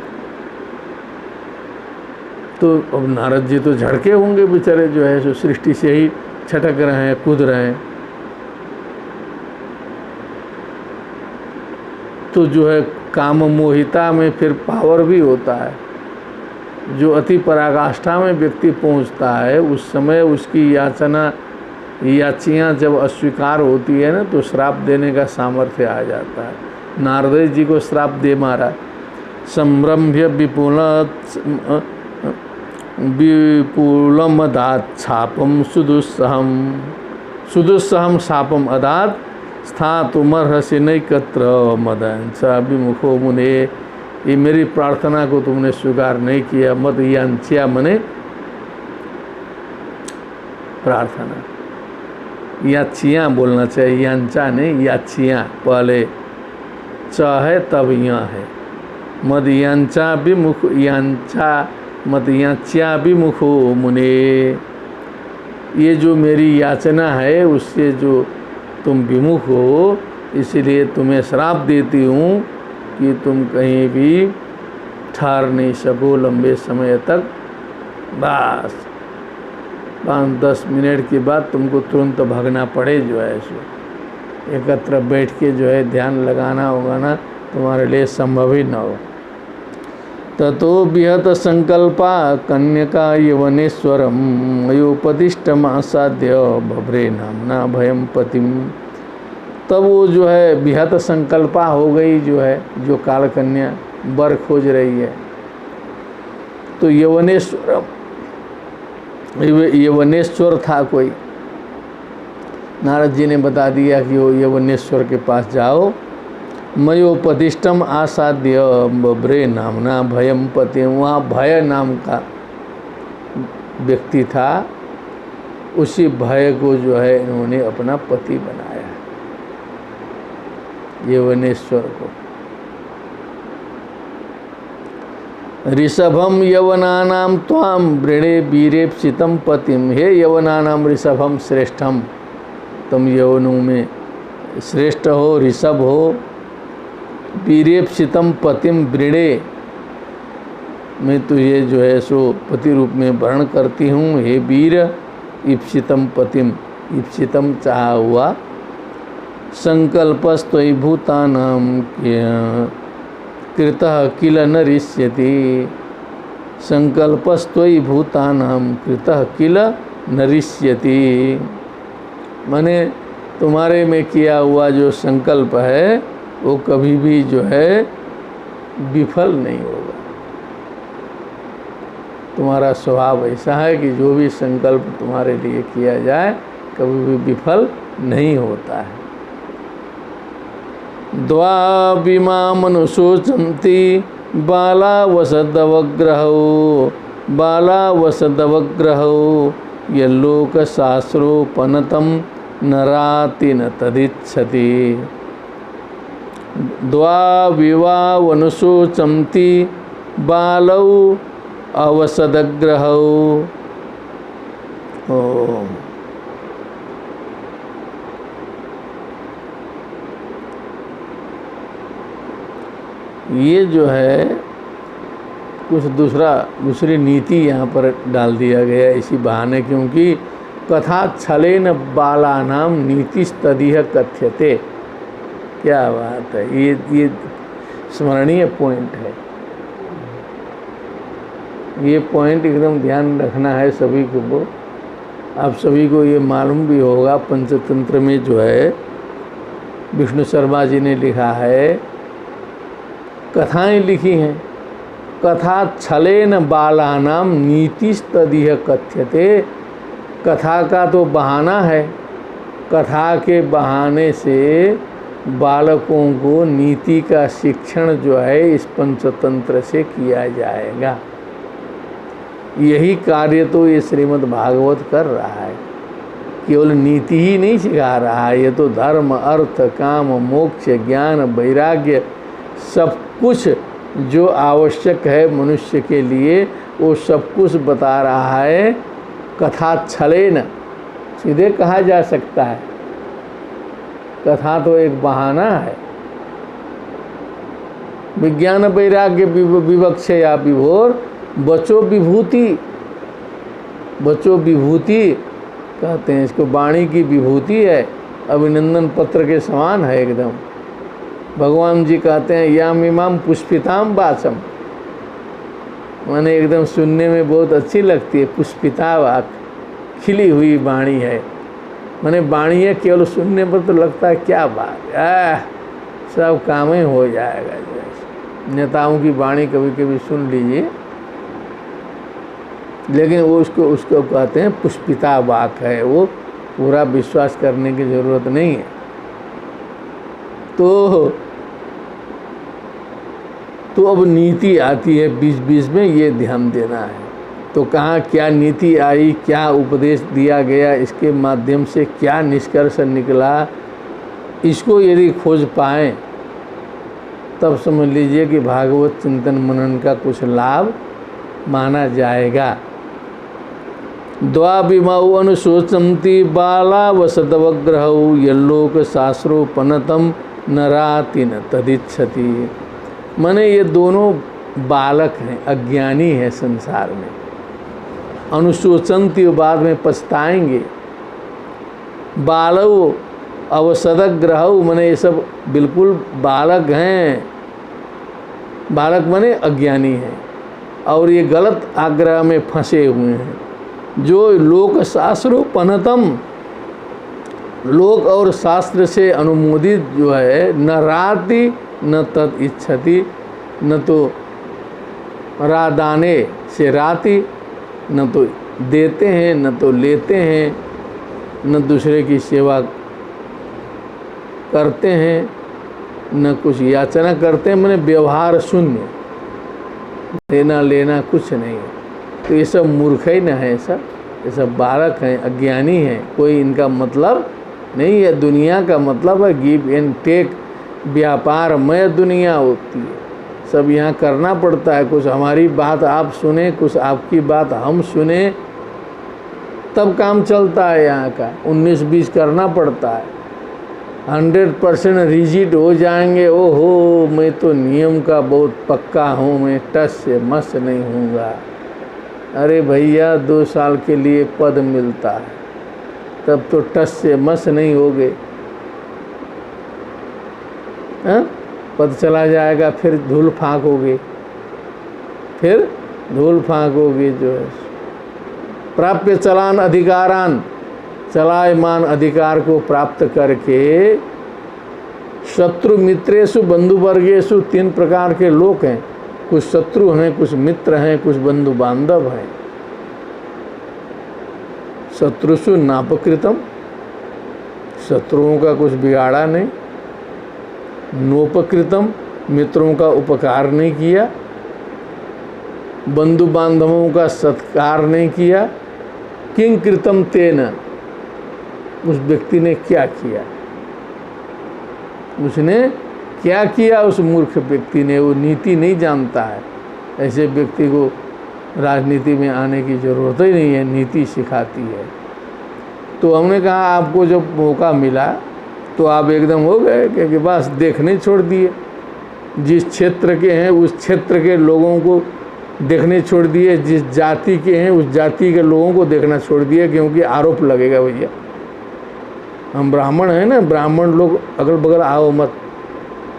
तो अब नारद जी तो झड़के होंगे बेचारे, जो है सो सृष्टि से ही छटक रहे हैं, कूद रहे हैं। तो जो है काम मोहिता में फिर पावर भी होता है। जो अति पराकाष्ठा में व्यक्ति पहुंचता है, उस समय उसकी याचियाँ जब अस्वीकार होती है ना, तो श्राप देने का सामर्थ्य आ जाता है। नारद जी को श्राप दे मारा, संभ्रम्य विपुलम अदात छापम सुदुस्सहम शापम अदात स्थातुमर्हसि नैकत्र मदंसा विमुखो मुने। ये मेरी प्रार्थना को तुमने स्वीकार नहीं किया। मद यांच्या मने प्रार्थना, याचियाँ बोलना चाहिए, यांचा नहीं याचियाँ। पहले च है तब यहाँ है। मद यांचा विमुख, यांचा मद याच्या विमुखो मुने। ये जो मेरी याचना है उससे जो तुम विमुख हो, इसलिए तुम्हें श्राप देती हूँ कि तुम कहीं भी ठहर नहीं सको लंबे समय तक। बस 5-10 मिनट के बाद तुमको तुरंत भागना पड़े, जो है सो एकत्र बैठ के जो है ध्यान लगाना होगा ना, तुम्हारे लिए संभव ही न हो। ततो विहत संकल्पा कन्यका यवनेश्वरम मयोपदिष्टमासाद्य बभ्रे नामना भयम पतिम। तब वो जो है विहत संकल्पा हो गई, जो है जो काल कन्या वर खोज रही है। तो यवनेश्वर था कोई, नारद जी ने बता दिया कि वो यवनेश्वर के पास जाओ। मयोपदिष्टम आसाद्य बभ्रे नामना भयम पति। वहाँ भय नाम का व्यक्ति था, उसी भय को जो है इन्होंने अपना पति बनाया, यवनेश्वर को। ऋषभम यवनानाम त्वाम वृणे वीरेप्सितम पतिम। हे यवनानाम ऋषभम श्रेष्ठम, तुम यवनों में श्रेष्ठ हो, ऋषभ हो। वीरेप्सितम पतिम वृणे, मैं तुझे जो है सो पति रूप में वर्ण करती हूँ। हे वीर, ईप्सितम पतिम, ईप्सितम चाहा हुआ। संकल्पस्त्वयि भूतानां कृतः किल न ऋष्यति। संकल्पस्त्वयि भूतानां कृतः किल न ऋष्यति, माने तुम्हारे में किया हुआ जो संकल्प है वो कभी भी जो है विफल नहीं होगा। तुम्हारा स्वभाव ऐसा है कि जो भी संकल्प तुम्हारे लिए किया जाए कभी भी विफल नहीं होता है। द्वाविमामनुशोचन्ति बालावसदवग्रहौ, बालावसदवग्रहौ यल्लोकशास्त्रोपनतं नराति न तदिच्छति। द्वाविवावनुशोचन्ति बालौ अवसदग्रहौ। ओम। ये जो है कुछ दूसरी नीति यहाँ पर डाल दिया गया इसी बहाने, क्योंकि कथा छलेन बालानाम नीतिस्तदिह कथ्यते। क्या बात है, ये स्मरणीय पॉइंट है। ये पॉइंट एकदम ध्यान रखना है सभी को। आप सभी को ये मालूम भी होगा, पंचतंत्र में जो है विष्णु शर्मा जी ने लिखा है, कथाएं लिखी हैं। कथा छलेन बालानाम नीतिस्तदिह कथ्यते। कथा का तो बहाना है, कथा के बहाने से बालकों को नीति का शिक्षण जो है इस पंचतंत्र से किया जाएगा। यही कार्य तो ये श्रीमद् भागवत कर रहा है। केवल नीति ही नहीं सिखा रहा है, ये तो धर्म, अर्थ, काम, मोक्ष, ज्ञान, वैराग्य, सब कुछ जो आवश्यक है मनुष्य के लिए वो सब कुछ बता रहा है। कथा छलेन, सीधे कहा जा सकता है कथा तो एक बहाना है। विज्ञान वैराग्य विवक्ष या विभोर बचो विभूति, बचो विभूति कहते हैं इसको। वाणी की विभूति है, अभिनंदन पत्र के समान है एकदम। भगवान जी कहते हैं याम इमाम पुष्पिताम वाचम, माने एकदम सुनने में बहुत अच्छी लगती है। पुष्पिता वाक, खिली हुई वाणी है। माने वाणी है, केवल सुनने पर तो लगता है क्या बात है, सब काम ही हो जाएगा। जैसे नेताओं की वाणी कभी कभी सुन लीजिए, लेकिन वो उसको कहते हैं पुष्पिता वाक है, वो पूरा विश्वास करने की ज़रूरत नहीं है। तो अब नीति आती है बीच बीच में, ये ध्यान देना है। तो कहाँ क्या नीति आई, क्या उपदेश दिया गया, इसके माध्यम से क्या निष्कर्ष निकला, इसको यदि खोज पाएँ तब समझ लीजिए कि भागवत चिंतन मनन का कुछ लाभ माना जाएगा। द्वाविमौ अनुशोचन्ति बालावसदवग्रहौ यल्लोक शास्त्रोपनतं नराति न तदिच्छति। माने ये दोनों बालक हैं, अज्ञानी हैं संसार में। अनुशोचन्ति बाद में पछताएंगे। बालौ अवसदग्रहौ, माने ये सब बिल्कुल बालक हैं। बालक माने अज्ञानी हैं और ये गलत आग्रह में फंसे हुए हैं। जो लोक शास्त्रोपनतम, लोक और शास्त्र से अनुमोदित जो है, न राति न तद इच्छति, न तो रादाने से राति, न तो देते हैं न तो लेते हैं, न दूसरे की सेवा करते हैं, न कुछ याचना करते हैं। मैंने व्यवहार शून्य, देना लेना कुछ नहीं है। तो ये सब मूर्ख ही न है, ये सब बालक हैं, अज्ञानी हैं। कोई इनका मतलब नहीं है। दुनिया का मतलब है गिव एंड टेक, व्यापारमय दुनिया होती है। सब यहाँ करना पड़ता है। कुछ हमारी बात आप सुने, कुछ आपकी बात हम सुने, तब काम चलता है यहाँ का। 19-20 करना पड़ता है। 100% रिजिड हो जाएंगे, ओहो मैं तो नियम का बहुत पक्का हूँ, मैं टस से मस नहीं हूँगा। अरे भैया 2 साल के लिए पद मिलता है, तब तो टस से मस नहीं होगे। हाँ, पद चला जाएगा, फिर धूल फाँकोगे, फिर धूल फाँकोगे। जो है प्राप्य चलान अधिकारान, चलायमान अधिकार को प्राप्त करके शत्रु मित्रेषु बंधु वर्गेषु 3 प्रकार के लोग हैं। कुछ शत्रु हैं, कुछ मित्र हैं, कुछ बंधु बांधव हैं। शत्रुषु नापकृतम, शत्रुओं का कुछ बिगाड़ा नहीं। नोपकृतम, मित्रों का उपकार नहीं किया। बंधु बांधवों का सत्कार नहीं किया। किं कृतम तेन, उस व्यक्ति ने क्या किया, उसने क्या किया, उस मूर्ख व्यक्ति ने। वो नीति नहीं जानता है। ऐसे व्यक्ति को राजनीति में आने की ज़रूरत ही नहीं है, नीति सिखाती है। तो हमने कहा आपको जब मौका मिला तो आप एकदम हो गए कि बस देखने छोड़ दिए। जिस क्षेत्र के हैं उस क्षेत्र के लोगों को देखने छोड़ दिए, जिस जाति के हैं उस जाति के लोगों को देखना छोड़ दिए, क्योंकि आरोप लगेगा भैया हम ब्राह्मण हैं ना, ब्राह्मण लोग अगल बगल आओ मत,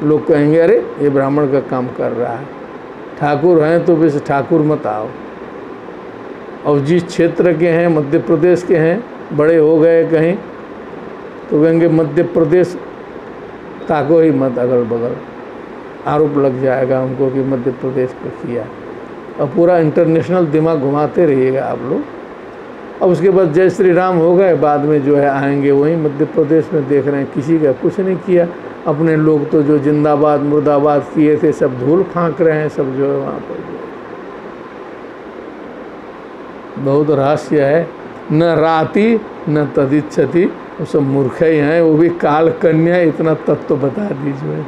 लोग कहेंगे अरे ये ब्राह्मण का काम कर रहा है। ठाकुर हैं तो वैसे ठाकुर मत आओ। और जिस क्षेत्र के हैं, मध्य प्रदेश के हैं, बड़े हो गए कहीं, तो कहेंगे मध्य प्रदेश ताको ही मत अगल बगल, आरोप लग जाएगा हमको कि मध्य प्रदेश को किया। और पूरा इंटरनेशनल दिमाग घुमाते रहिएगा आप लोग। अब उसके बाद जय श्री राम हो गए, बाद में जो है आएंगे वहीं मध्य प्रदेश में देख रहे हैं किसी का कुछ नहीं किया। अपने लोग तो जो जिंदाबाद मुर्दाबाद किए थे सब धूल फाँक रहे हैं, सब जो है वहाँ पर। बहुत रहस्य है। न राति न तदिच्छति, वो सब मूर्ख ही हैं। वो भी काल कन्या, इतना तत्व बता दीजिए।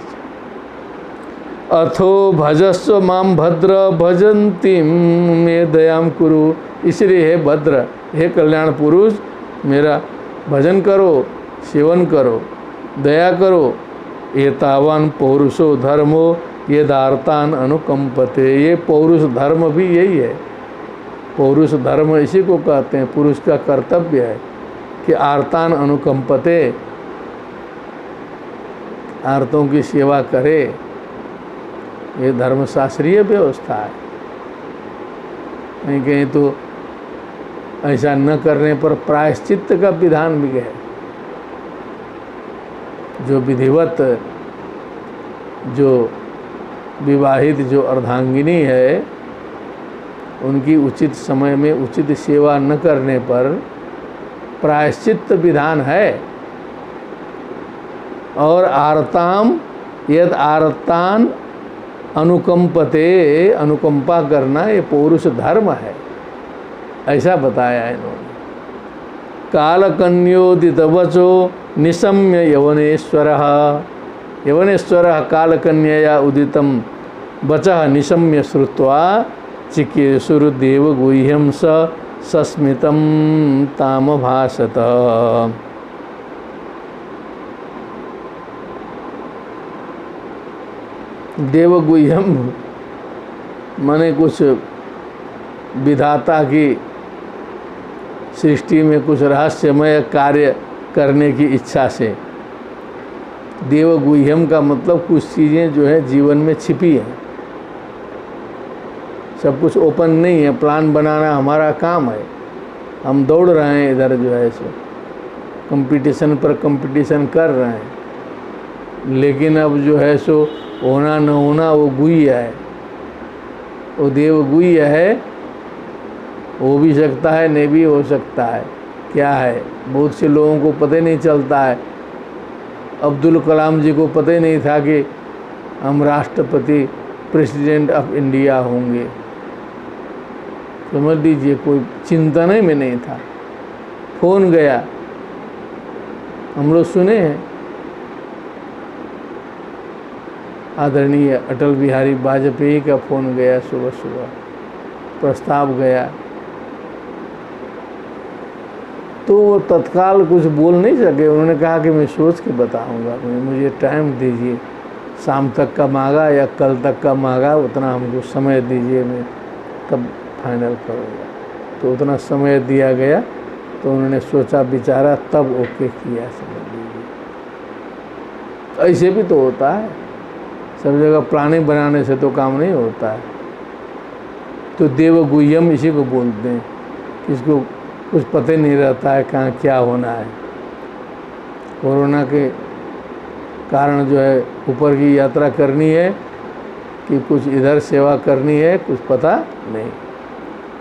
अथो भजस्व माम भद्र भजंती मे दयाम कुरु, इसलिए हे भद्र, हे कल्याण पुरुष, मेरा भजन करो, सेवन करो, दया करो। एतावान पौरुषो धर्मो यदार्तान अनुकंपते, ये पौरुष धर्म भी यही है। पौरुष धर्म इसी को कहते हैं। पुरुष का कर्तव्य है कि आर्तान अनुकंपते, आर्तों की सेवा करे। ये धर्मशास्त्रीय व्यवस्था है। नहीं कहीं तो ऐसा न करने पर प्रायश्चित्त का विधान भी है। जो विधिवत, जो विवाहित जो अर्धांगिनी है, उनकी उचित समय में उचित सेवा न करने पर प्रायश्चित्त विधान है। और आर्ताम यद आर्तान अनुकंपते, अनुकंपा करना ये पौरुष धर्म है, ऐसा बताया इन्होंने। कालकन्योदित वचो निशम्य यवनेश्वरः, यवनेश्वरः कालकन्यया उदितं वचः निशम्य श्रुत्वा चिकीर्षुर्देव गुह्यं सस्मितं तामभाषत। देवगुह्यम माने कुछ विधाता की सृष्टि में कुछ रहस्यमय कार्य करने की इच्छा से। देवगुह्यम का मतलब कुछ चीज़ें जो है जीवन में छिपी हैं, सब कुछ ओपन नहीं है। प्लान बनाना हमारा काम है। हम दौड़ रहे हैं इधर जो है सो कंपटीशन पर कंपटीशन कर रहे हैं, लेकिन अब जो है सो होना न होना वो गुह्य है, वो देव गुह्य है। हो भी सकता है, नहीं भी हो सकता है। क्या है, बहुत से लोगों को पता ही नहीं चलता है। अब्दुल कलाम जी को पता ही नहीं था कि हम राष्ट्रपति, प्रेसिडेंट ऑफ इंडिया होंगे। समझ लीजिए, कोई चिंतन ही में नहीं था। फोन गया, हम लोग सुने हैं। आदरणीय अटल बिहारी वाजपेयी का फ़ोन गया, सुबह सुबह प्रस्ताव गया, तो वो तत्काल कुछ बोल नहीं सके। उन्होंने कहा कि मैं सोच के बताऊंगा, मुझे टाइम दीजिए, शाम तक का मांगा या कल तक का मांगा, उतना हमको समय दीजिए, मैं तब फाइनल करूँगा। तो उतना समय दिया गया, तो उन्होंने सोचा विचारा, तब ओके किया, समझ लीजिए। ऐसे भी तो होता है, सब जगह प्लानिंग बनाने से तो काम नहीं होता है। तो देवगुह्यम इसी को बोलते हैं, इसको कुछ पता नहीं रहता है कहाँ क्या होना है। कोरोना के कारण जो है ऊपर की यात्रा करनी है कि कुछ इधर सेवा करनी है, कुछ पता नहीं।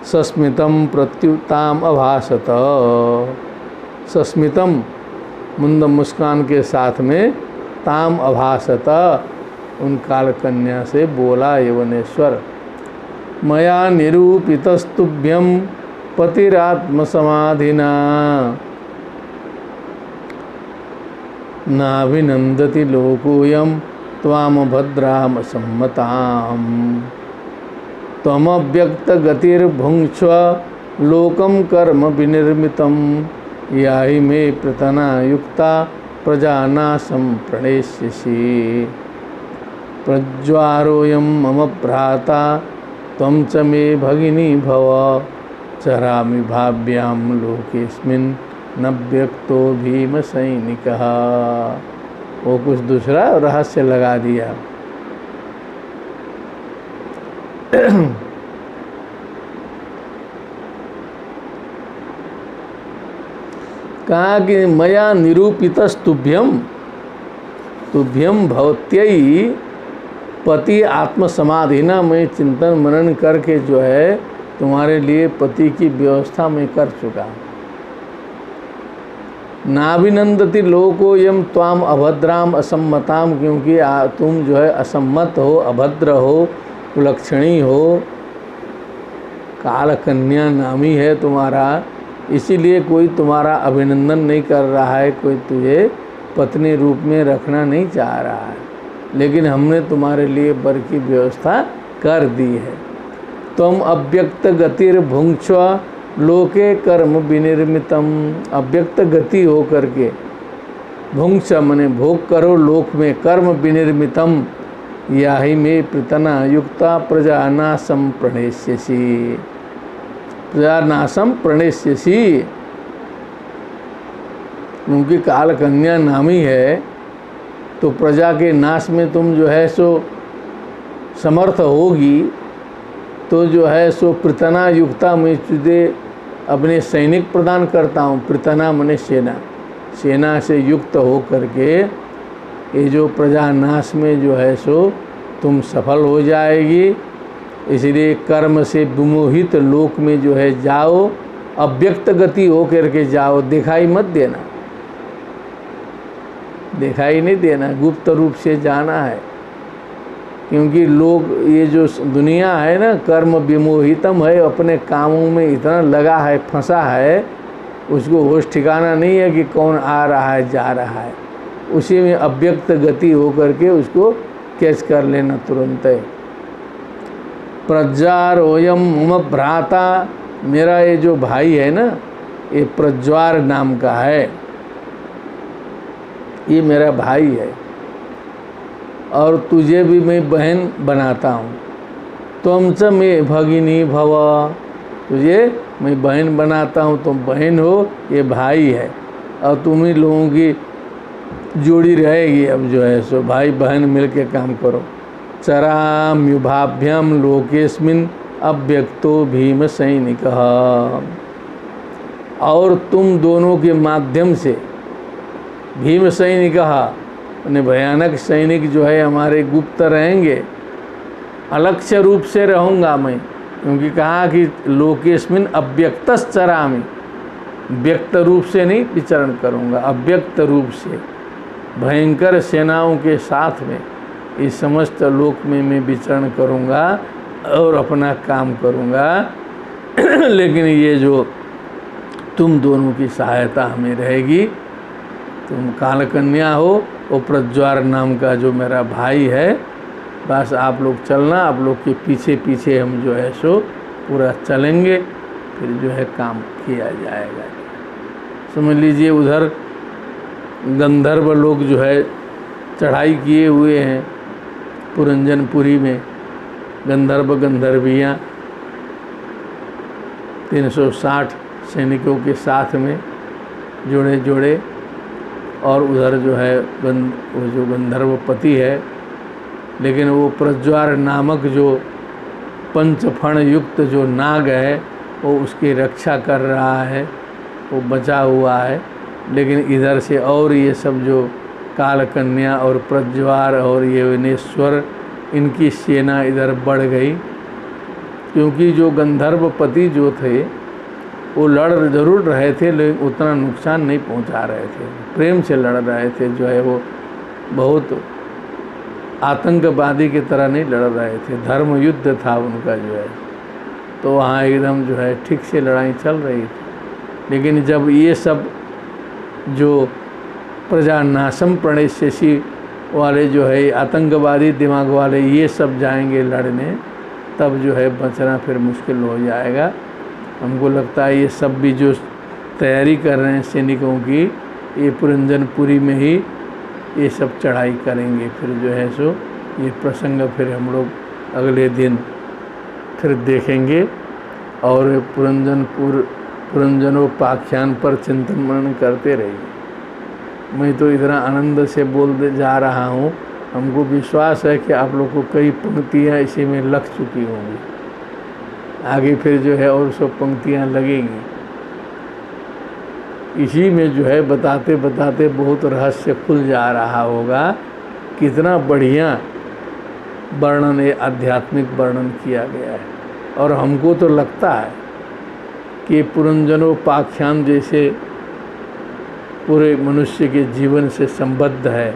सस्मितम प्रत्युताम अभासत, सस्मितम मुंद मुस्कान के साथ में, ताम अभासत उन काल कन्या से बोला यवनेश्वर, मया निरूपितस्तुभ्यम पतिरात्म समाधिना नाभिनंदति लोकोयम त्वाम भद्राम सम्मताम, त्वमव्यक्त गतिर्भुङ्क्ष्व लोकम कर्म विनिर्मितम, याहि मे प्रतना युक्ता प्रजानाशं प्रणेष्यसि, प्रज्वारोऽयं मम भ्राता त्वं च मे भगिनी भव, चरामि भाव्यां लोकेऽस्मिन् न व्यक्तो भीम सैनिकः। वो कुछ दूसरा रहस्य लगा दिया। कहा कि मया निरूपितस्तुभ्यम, तुभ्यम भवत्यई पति आत्मसमाधिना, मैं चिंतन मनन करके जो है तुम्हारे लिए पति की व्यवस्था मैं कर चुका। नाभिनंदति लोको यम त्वाम अभद्राम असम्मताम, क्योंकि तुम जो है असम्मत हो, अभद्र हो, कुलक्षणी हो, काल कन्या नामी है तुम्हारा, इसीलिए कोई तुम्हारा अभिनंदन नहीं कर रहा है, कोई तुझे पत्नी रूप में रखना नहीं चाह रहा है, लेकिन हमने तुम्हारे लिए वर की व्यवस्था कर दी है। तुम अव्यक्त गतिर्भुङ्क्ष्व लोके कर्म विनिर्मितम, अव्यक्त गति हो करके, भुङ्क्ष मने भोग करो लोक में, कर्म विनिर्मितम, याहि मे प्रतना युक्ता प्रजानाशं प्रणेष्यसि, प्रजानाशं प्रणेष्यसि, क्योंकि काल कन्या नामी है तो प्रजा के नाश में तुम जो है सो समर्थ होगी, तो जो है सो प्रतना युक्ता, मैं तुझे अपने सैनिक प्रदान करता हूँ। प्रतना मने सेना, सेना से युक्त हो करके ये जो प्रजा नाश में जो है सो तुम सफल हो जाएगी। इसलिए कर्म से विमोहित लोक में जो है जाओ, अव्यक्त गति हो करके जाओ, दिखाई मत देना, दिखाई नहीं देना, गुप्त रूप से जाना है। क्योंकि लोग, ये जो दुनिया है ना, कर्म विमोहितम है, अपने कामों में इतना लगा है, फंसा है, उसको होश ठिकाना नहीं है कि कौन आ रहा है जा रहा है, उसी में अव्यक्त गति हो करके उसको कैच कर लेना तुरंत है। प्रज्वारोयम मम भ्राता, मेरा ये जो भाई है ना, ये प्रज्वार नाम का है, ये मेरा भाई है, और तुझे भी मैं बहन बनाता हूँ। तुम च मैं भगिनी भव, तुझे मैं बहन बनाता हूँ, तुम बहन हो, ये भाई है, और तुम ही लोगों की जोड़ी रहेगी। अब जो है सो भाई बहन मिल के काम करो। चराम्युभाभ्याम लोकेस्मिन् अव्यक्तो भीम सैनिकः, और तुम दोनों के माध्यम से, भीम सैनिकः यानी भयानक सैनिक जो है हमारे गुप्त रहेंगे, अलक्ष्य रूप से रहूँगा मैं, क्योंकि कहा कि लोकेस्मिन् अव्यक्तश्चरामि, व्यक्त रूप से नहीं विचरण करूँगा, अव्यक्त रूप से भयंकर सेनाओं के साथ में इस समस्त लोक में मैं विचरण करूँगा और अपना काम करूँगा। लेकिन ये जो तुम दोनों की सहायता हमें रहेगी, तुम कालकन्या हो, वो प्रज्वार नाम का जो मेरा भाई है बस आप लोग चलना, आप लोग के पीछे पीछे हम जो है सो पूरा चलेंगे, फिर जो है काम किया जाएगा। समझ लीजिए उधर गंधर्व लोग जो है चढ़ाई किए हुए हैं पुरंजनपुरी में, गंधर्व गंधर्वियाँ 360 सैनिकों के साथ में जोड़े जोड़े, और उधर जो है वो जो गंधर्वपति है, लेकिन वो प्रज्वार नामक जो पंचफण युक्त जो नाग है वो उसकी रक्षा कर रहा है, वो बचा हुआ है। लेकिन इधर से और ये सब जो कालकन्या और प्रज्वार और यवनेश्वर, इनकी सेना इधर बढ़ गई, क्योंकि जो गंधर्वपति जो थे वो लड़ जरूर रहे थे लेकिन उतना नुकसान नहीं पहुंचा रहे थे, प्रेम से लड़ रहे थे, जो है वो बहुत आतंकवादी की तरह नहीं लड़ रहे थे, धर्म युद्ध था उनका जो है। तो वहाँ एकदम जो है ठीक से लड़ाई चल रही थी। लेकिन जब ये सब जो प्रजानाशम प्रणेशेषी वाले जो है आतंकवादी दिमाग वाले ये सब जाएंगे लड़ने, तब जो है बचना फिर मुश्किल हो जाएगा। हमको लगता है ये सब भी जो तैयारी कर रहे हैं सैनिकों की, ये पुरंजनपुरी में ही ये सब चढ़ाई करेंगे। फिर जो है सो ये प्रसंग फिर हम लोग अगले दिन फिर देखेंगे, और पुरंजनोपाख्यान पर चिंतन मनन करते रहिए। मैं तो इतना आनंद से बोलते जा रहा हूँ, हमको विश्वास है कि आप लोग को कई पंक्तियाँ इसी में लग चुकी होंगी, आगे फिर जो है और सब पंक्तियाँ लगेंगी। इसी में जो है बताते बताते बहुत रहस्य खुल जा रहा होगा, कितना बढ़िया वर्णन है, आध्यात्मिक वर्णन किया गया है। और हमको तो लगता है कि पुरंजनोपाख्यान जैसे पूरे मनुष्य के जीवन से संबद्ध है,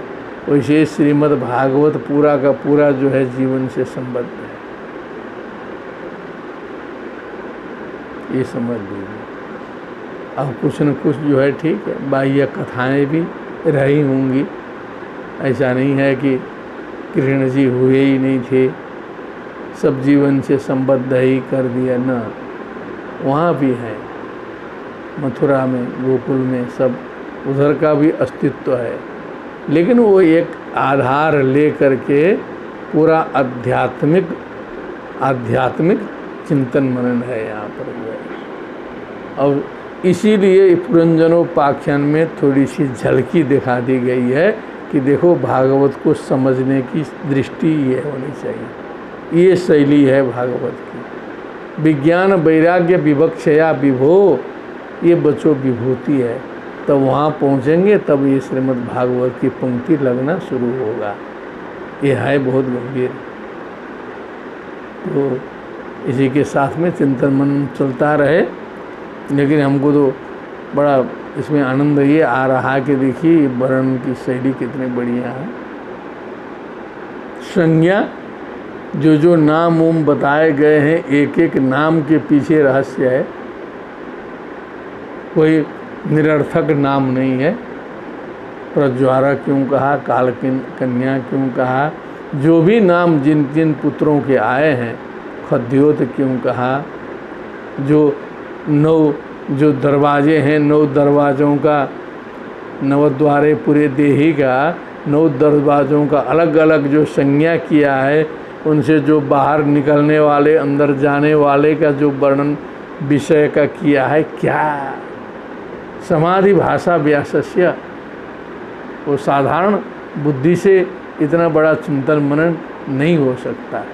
वैसे श्रीमद् भागवत पूरा का पूरा जो है जीवन से संबद्ध है, ये समझ लीजिए। अब कुछ न कुछ जो है ठीक है, बाह्य कथाएं भी रही होंगी, ऐसा नहीं है कि कृष्ण जी हुए ही नहीं थे, सब जीवन से संबद्ध ही कर दिया ना, वहाँ भी है, मथुरा में गोकुल में सब उधर का भी अस्तित्व है। लेकिन वो एक आधार ले करके पूरा आध्यात्मिक चिंतन मनन है यहाँ पर जो है। और इसीलिए पुरंजनोपाख्यान में थोड़ी सी झलकी दिखा दी गई है कि देखो भागवत को समझने की दृष्टि ये होनी चाहिए, ये शैली है भागवत की। विज्ञान वैराग्य विवक्षया विभो, ये बच्चों विभूति है। तब वहाँ पहुँचेंगे तब ये श्रीमद् भागवत की पंक्ति लगना शुरू होगा, ये है बहुत गंभीर। तो इसी के साथ में चिंतन मनन चलता रहे। लेकिन हमको तो बड़ा इसमें आनंद ये आ रहा है कि देखिए वर्णन की शैली कितनी बढ़िया है। संज्ञा जो जो नाम उम बताए गए हैं, एक एक नाम के पीछे रहस्य है, कोई निरर्थक नाम नहीं है। प्रज्वारा क्यों कहा, कालकन्या क्यों कहा, जो भी नाम जिन जिन पुत्रों के आए हैं, खद्योत क्यों कहा, जो 9 जो दरवाजे हैं, 9 दरवाज़ों का, नवद्वारे पूरे देही का 9 दरवाज़ों का अलग अलग जो संज्ञा किया है, उनसे जो बाहर निकलने वाले अंदर जाने वाले का जो वर्णन विषय का किया है, क्या समाधि भाषा व्यासस्य, वो साधारण बुद्धि से इतना बड़ा चिंतन मनन नहीं हो सकता है।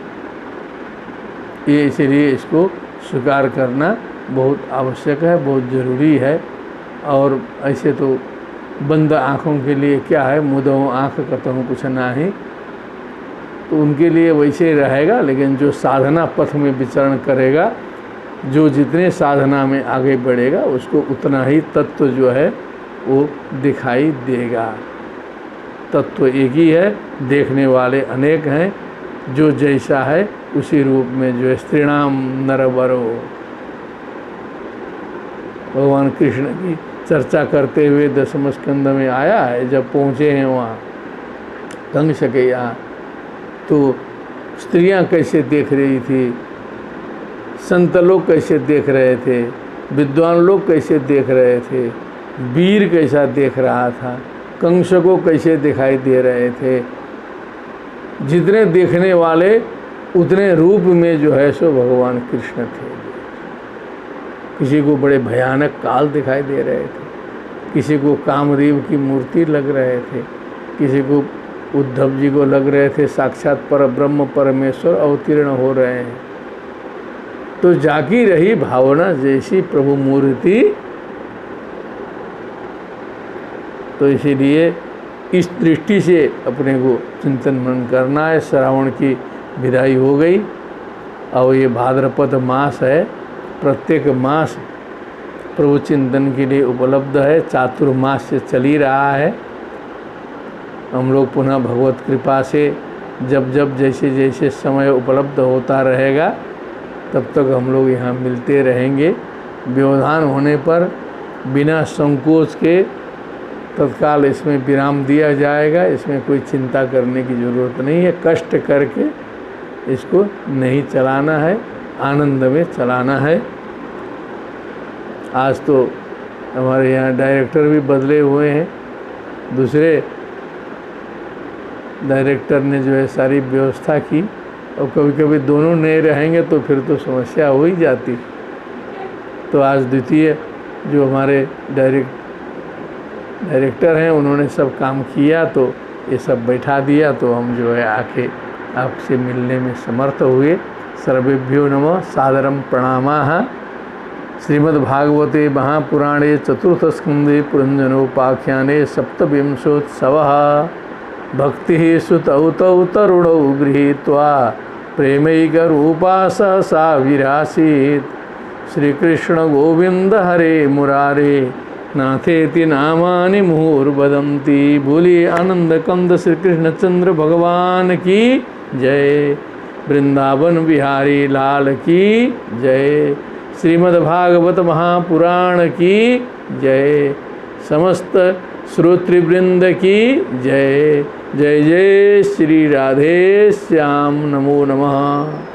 ये इसलिए इसको स्वीकार करना बहुत आवश्यक है, बहुत ज़रूरी है। और ऐसे तो बंद आँखों के लिए क्या है, मुदो आँख कतहु कुछ नाही, तो उनके लिए वैसे रहेगा। लेकिन जो साधना पथ में विचरण करेगा, जो जितने साधना में आगे बढ़ेगा, उसको उतना ही तत्व जो है वो दिखाई देगा। तत्व एक ही है, देखने वाले अनेक हैं, जो जैसा है उसी रूप में जो है स्त्रीणाम नरवरो। भगवान कृष्ण की चर्चा करते हुए 10वें स्कंद में आया है, जब पहुँचे हैं वहाँ कंस के यहाँ, तो स्त्रियां कैसे देख रही थी, संत लोग कैसे देख रहे थे, विद्वान लोग कैसे देख रहे थे, वीर कैसा देख रहा था, कंस को कैसे दिखाई दे रहे थे। जितने देखने वाले उतने रूप में जो है सो भगवान कृष्ण थे। किसी को बड़े भयानक काल दिखाई दे रहे थे, किसी को कामदेव की मूर्ति लग रहे थे, किसी को उद्धव जी को लग रहे थे साक्षात पर ब्रह्म परमेश्वर अवतीर्ण हो रहे हैं। तो जागी रही भावना जैसी प्रभु मूर्ति। तो इसीलिए इस दृष्टि से अपने को चिंतन मनन करना है। श्रावण की विदाई हो गई, और ये भाद्रपद मास है। प्रत्येक मास प्रभु चिंतन के लिए उपलब्ध है, चातुर्मास से चल ही रहा है। हम लोग पुनः भगवत कृपा से जब जब जैसे जैसे समय उपलब्ध होता रहेगा तब तक हम लोग यहाँ मिलते रहेंगे। व्यवधान होने पर बिना संकोच के तत्काल इसमें विराम दिया जाएगा। इसमें कोई चिंता करने की ज़रूरत नहीं है। कष्ट करके इसको नहीं चलाना है, आनंद में चलाना है। आज तो हमारे यहाँ डायरेक्टर भी बदले हुए हैं, दूसरे डायरेक्टर ने जो है सारी व्यवस्था की, और कभी कभी दोनों नहीं रहेंगे तो फिर तो समस्या हो ही जाती। तो आज द्वितीय जो हमारे डायरेक्टर हैं उन्होंने सब काम किया, तो ये सब बैठा दिया, तो हम जो है आके आपसे मिलने में समर्थ हुए। सर्वेभ्यो नमः, सादरम प्रणामाः। श्रीमद्भागवते महापुराणे चतुर्थ स्कंदे पुरंजनोपाख्याने सप्तविंशोत्सवः। भक्ति सुतौ तौ तरुणौ गृहीत्वा प्रेमैकरूपा सहसा विरासीत्। श्रीकृष्ण गोविंद हरे मुरारे नाथेति नामानि मुहुर्वदन्ति। बोलिए आनंद कंद श्री कृष्णचंद्र भगवान की जय। वृंदावन बिहारी लाल की जय। श्रीमद्भागवत महापुराण की जय। समस्त श्रोतृवृंद की जय। जय जय श्री राधे श्याम। नमो नमः।